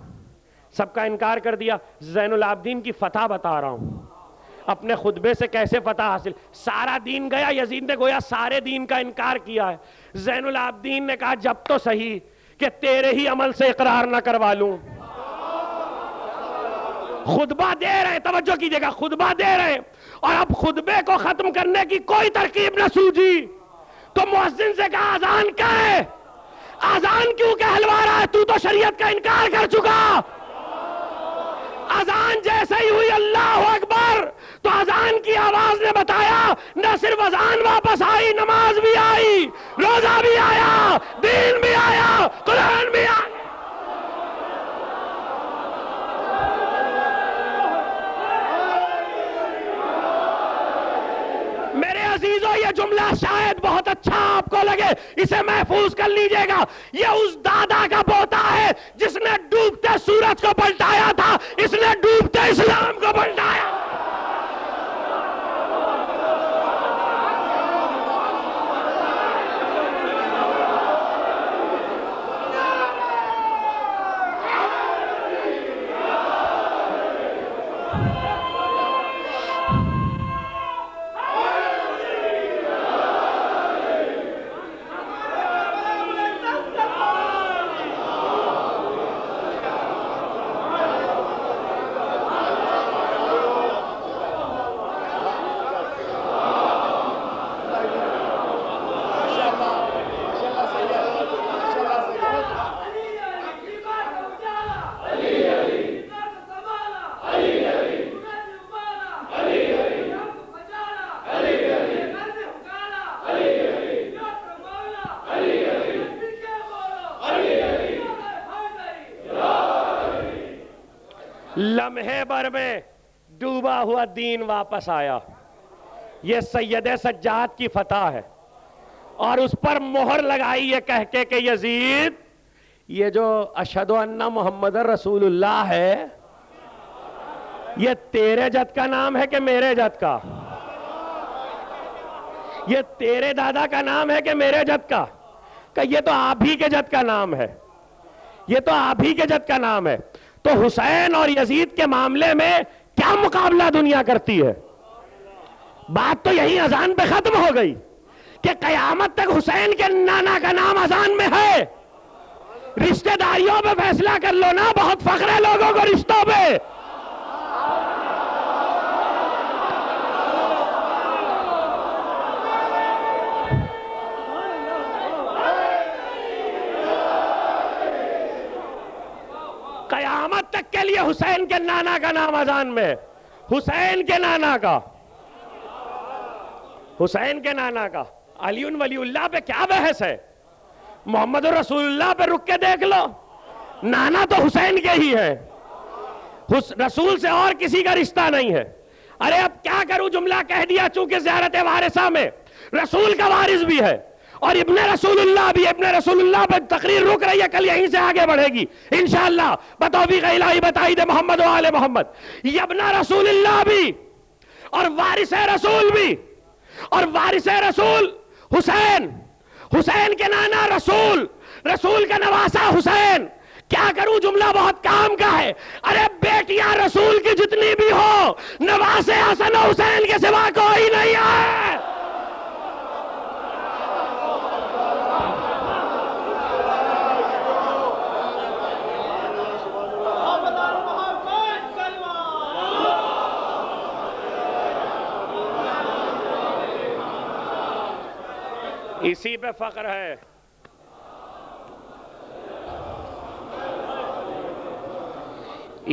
سب کا انکار کر دیا۔ زین العابدین کی فتح بتا رہا ہوں، اپنے خطبے سے کیسے فتح حاصل، سارا دین گیا، یزید نے گویا سارے دین کا انکار کیا ہے۔ زین العابدین نے کہا جب تو صحیح کہ تیرے ہی عمل سے اقرار نہ کروا لوں۔ خطبہ دے رہے، توجہ کیجئے گا، خطبہ دے رہے، اور اب خطبے کو ختم کرنے کی کوئی ترکیب نہ سوجی تو مؤذن سے کہا اذان کا ہے؟ اذان کیوں کہلوا رہا ہے؟ تو شریعت کا انکار کر چکا. اذان جیسے ہی ہوئی اللہ اکبر تو اذان کی آواز نے بتایا نہ صرف اذان واپس آئی، نماز بھی آئی، روزہ بھی آیا، دین بھی آیا، قرآن بھی آیا. میرے عزیزو، یہ جملہ شاید بہت اچھا آپ کو لگے، اسے محفوظ کر لیجئے گا. یہ اس دادا کا پوتا ہے جس نے ڈوبتے سورج کو پلٹایا تھا، اس نے ڈوبتے اسلام کو پلٹایا. لمحے بھر میں ڈوبا ہوا دین واپس آیا. یہ سید سجاد کی فتح ہے، اور اس پر مہر لگائی یہ کہہ کے کہ یزید، یہ جو اشہد ان محمد رسول اللہ ہے، یہ تیرے جد کا نام ہے کہ میرے جد کا؟ یہ تیرے دادا کا نام ہے کہ میرے جد کا؟ کہ یہ تو آپ ہی کے جد کا نام ہے، یہ تو آپ ہی کے جد کا نام ہے. تو حسین اور یزید کے معاملے میں کیا مقابلہ دنیا کرتی ہے؟ بات تو یہی اذان پہ ختم ہو گئی کہ قیامت تک حسین کے نانا کا نام اذان میں ہے. رشتہ داریوں پہ فیصلہ کر لو نا، بہت فخر ہے لوگوں کو رشتوں پہ. قیامت تک کے لیے حسین کے نانا کا نام اذان میں، حسین کے نانا کا، حسین کے نانا کا. علی ولی اللہ پہ کیا بحث ہے؟ محمد رسول اللہ پہ رک کے دیکھ لو، نانا تو حسین کے ہی ہے، رسول سے اور کسی کا رشتہ نہیں ہے. ارے اب کیا کروں، جملہ کہہ دیا، چونکہ زیارت وارثہ میں رسول کا وارث بھی ہے اور ابن رسول اللہ بھی. ابن رسول اللہ پہ تقریر رک رہی ہے، کل یہیں سے آگے بڑھے گی انشاءاللہ بتوفیق الہی بتائی دے محمد و آل محمد. یہ ابن رسول اللہ بھی اور وارث رسول بھی، اور وارث رسول حسین، حسین کے نانا رسول، رسول کا نواسا حسین. کیا کروں، جملہ بہت کام کا ہے. ارے بیٹیاں رسول کی جتنی بھی ہو، نواسے حسن و حسین کے سوا کوئی نہیں ہے. اسی پہ فخر ہے.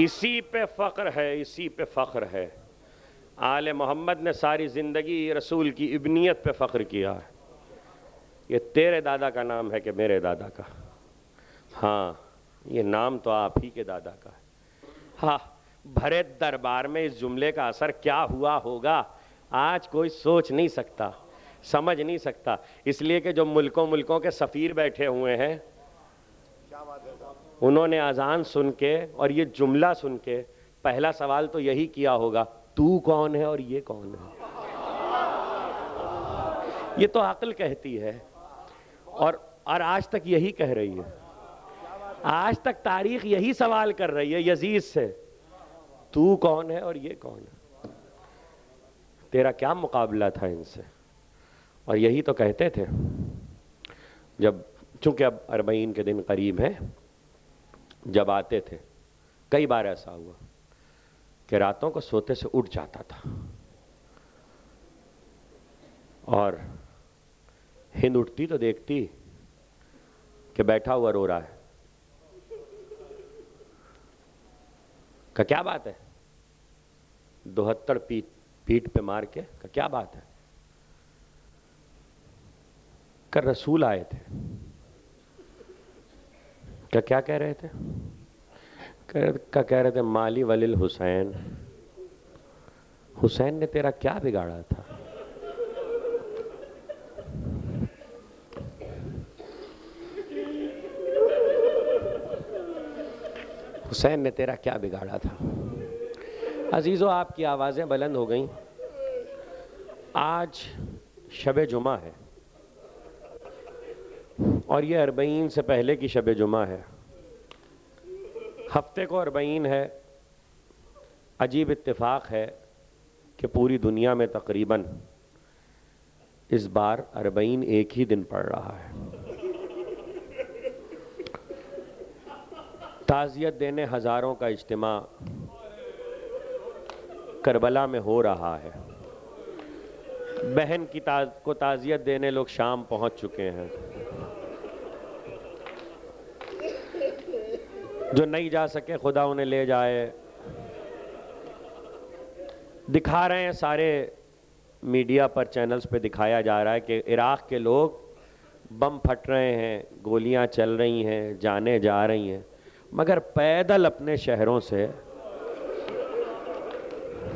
اسی پہ فخر ہے، اسی پہ فخر ہے. آل محمد نے ساری زندگی رسول کی ابنیت پہ فخر کیا ہے. یہ تیرے دادا کا نام ہے کہ میرے دادا کا؟ ہاں، یہ نام تو آپ ہی کے دادا کا ہے. ہاں، بھرے دربار میں اس جملے کا اثر کیا ہوا ہوگا آج کوئی سوچ نہیں سکتا، سمجھ نہیں سکتا. اس لیے کہ جو ملکوں کے سفیر بیٹھے ہوئے ہیں، انہوں نے اذان سن کے اور یہ جملہ سن کے پہلا سوال تو یہی کیا ہوگا، تو کون ہے اور یہ کون ہے؟ یہ تو عقل کہتی ہے، اور آج تک یہی کہہ رہی ہے. آج تک تاریخ یہی سوال کر رہی ہے یزید سے، تو کون ہے اور یہ کون ہے؟ تیرا کیا مقابلہ تھا ان سے؟ اور یہی تو کہتے تھے جب، چونکہ اب 40 کے دن قریب ہیں، جب آتے تھے کئی بار ایسا ہوا کہ راتوں کو سوتے سے اٹھ جاتا تھا اور ہند اٹھتی تو دیکھتی کہ بیٹھا ہوا رو رہا ہے. کہ کیا بات ہے؟ 72 پیٹھ پہ مار کے کہ کیا بات ہے؟ کہ رسول آئے تھے. کہ کیا کہہ رہے تھے؟ کہہ رہے تھے مالی ولیل حسین، حسین نے تیرا کیا بگاڑا تھا؟ حسین نے تیرا کیا بگاڑا تھا؟ عزیزو، آپ کی آوازیں بلند ہو گئیں. آج شب جمعہ ہے اور یہ 40 سے پہلے کی شب جمعہ ہے. ہفتے کو 40 ہے. عجیب اتفاق ہے کہ پوری دنیا میں تقریباً اس بار 40 ایک ہی دن پڑ رہا ہے. تعزیت دینے ہزاروں کا اجتماع کربلا میں ہو رہا ہے. بہن کو تعزیت دینے لوگ شام پہنچ چکے ہیں. جو نہیں جا سکے خدا انہیں لے جائے. دکھا رہے ہیں سارے میڈیا پر، چینلز پہ دکھایا جا رہا ہے کہ عراق کے لوگ بم پھٹ رہے ہیں، گولیاں چل رہی ہیں، جانیں جا رہی ہیں، مگر پیدل اپنے شہروں سے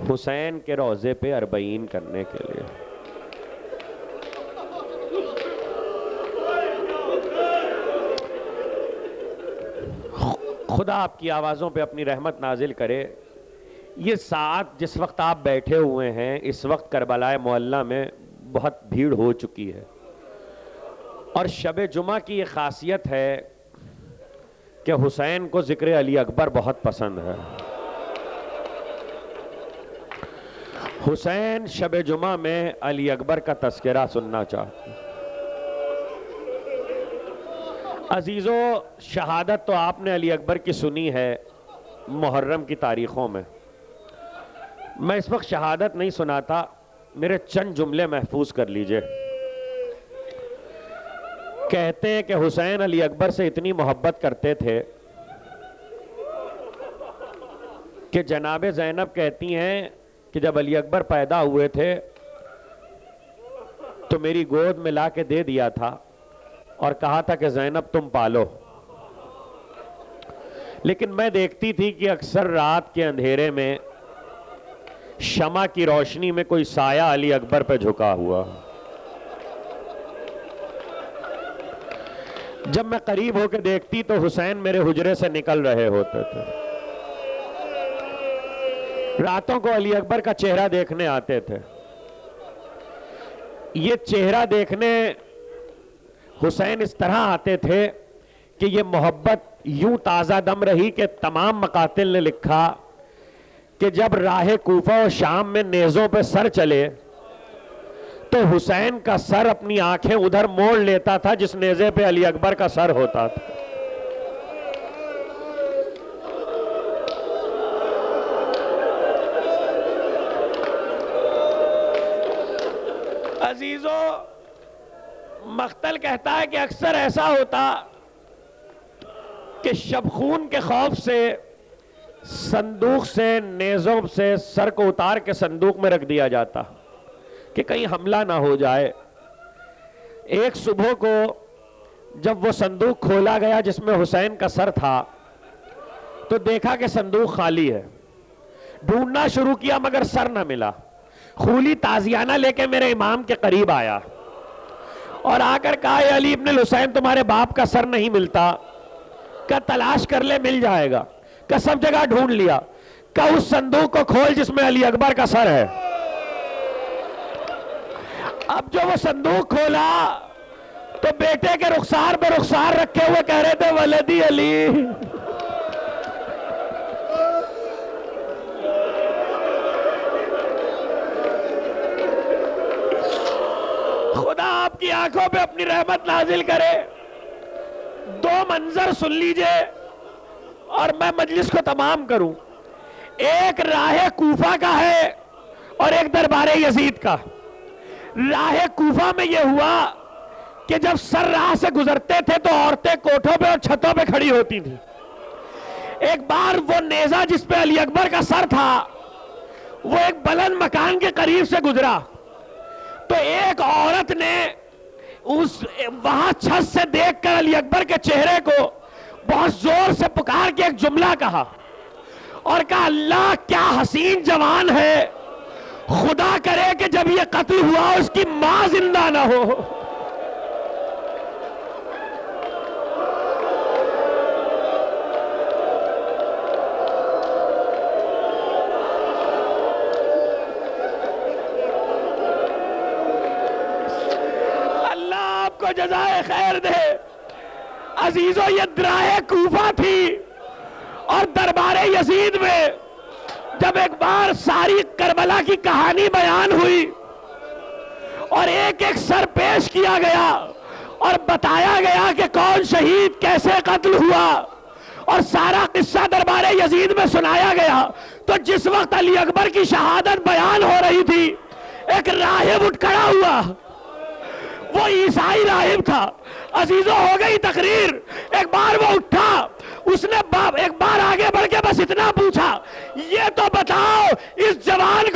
حسین کے روضے پہ 40 کرنے کے لیے. خدا آپ کی آوازوں پہ اپنی رحمت نازل کرے. یہ ساتھ جس وقت آپ بیٹھے ہوئے ہیں اس وقت کربلا معلیٰ میں بہت بھیڑ ہو چکی ہے، اور شب جمعہ کی یہ خاصیت ہے کہ حسین کو ذکر علی اکبر بہت پسند ہے. حسین شب جمعہ میں علی اکبر کا تذکرہ سننا چاہتے ہیں. عزیزو، شہادت تو آپ نے علی اکبر کی سنی ہے محرم کی تاریخوں میں. میں اس وقت شہادت نہیں سناتا، میرے چند جملے محفوظ کر لیجئے. کہتے ہیں کہ حسین علی اکبر سے اتنی محبت کرتے تھے کہ جناب زینب کہتی ہیں کہ جب علی اکبر پیدا ہوئے تھے تو میری گود میں لا کے دے دیا تھا اور کہا تھا کہ زینب تم پالو. لیکن میں دیکھتی تھی کہ اکثر رات کے اندھیرے میں شمع کی روشنی میں کوئی سایہ علی اکبر پہ جھکا ہوا. جب میں قریب ہو کے دیکھتی تو حسین میرے حجرے سے نکل رہے ہوتے تھے. راتوں کو علی اکبر کا چہرہ دیکھنے آتے تھے. یہ چہرہ دیکھنے حسین اس طرح آتے تھے کہ یہ محبت یوں تازہ دم رہی کہ تمام مقاتل نے لکھا کہ جب راہ کوفہ و شام میں نیزوں پہ سر چلے تو حسین کا سر اپنی آنکھیں ادھر موڑ لیتا تھا جس نیزے پہ علی اکبر کا سر ہوتا تھا. عزیزو، مختل کہتا ہے کہ اکثر ایسا ہوتا کہ شبخون کے خوف سے صندوق سے نیزوں سے سر کو اتار کے صندوق میں رکھ دیا جاتا کہ کہیں حملہ نہ ہو جائے. ایک صبح کو جب وہ صندوق کھولا گیا جس میں حسین کا سر تھا تو دیکھا کہ صندوق خالی ہے. ڈھونڈنا شروع کیا مگر سر نہ ملا. خولی تازیانہ لے کے میرے امام کے قریب آیا اور آ کر کہا اے علی ابن الحسین، تمہارے باپ کا سر نہیں ملتا. کہ تلاش کر لے، مل جائے گا. کہ سب جگہ ڈھونڈ لیا. کہ اس صندوق کو کھول جس میں علی اکبر کا سر ہے. اب جو وہ صندوق کھولا تو بیٹے کے رخسار پہ رخسار رکھے ہوئے کہہ رہے تھے ولدی علی. خدا آپ کی آنکھوں پہ اپنی رحمت نازل کرے. دو منظر سن لیجئے اور میں مجلس کو تمام کروں. ایک راہ کوفہ کا ہے اور ایک دربار یزید کا. راہ کوفہ میں یہ ہوا کہ جب سر راہ سے گزرتے تھے تو عورتیں کوٹھوں پہ اور چھتوں پہ کھڑی ہوتی تھی. ایک بار وہ نیزہ جس پہ علی اکبر کا سر تھا وہ ایک بلند مکان کے قریب سے گزرا تو ایک عورت نے وہاں چھت سے دیکھ کر علی اکبر کے چہرے کو بہت زور سے پکار کے ایک جملہ کہا اور کہا اللہ کیا حسین جوان ہے, خدا کرے کہ جب یہ قتل ہوا اس کی ماں زندہ نہ ہو. کو جزائے خیر دے. عزیزو یہ درائے کوفہ تھی اور دربار یزید میں جب ایک بار ساری کربلا کی کہانی بیان ہوئی اور ایک ایک سر پیش کیا گیا اور بتایا گیا کہ کون شہید کیسے قتل ہوا اور سارا قصہ دربار یزید میں سنایا گیا, تو جس وقت علی اکبر کی شہادت بیان ہو رہی تھی ایک راہب اٹھ کھڑا ہوا. وہ عیسائی راہب تھا. عزیزو ہو گئی تقریر. ایک بار وہ اٹھا, اس نے ایک بار آگے بڑھ کے بس اتنا پوچھا, یہ تو بتاؤ اس جوان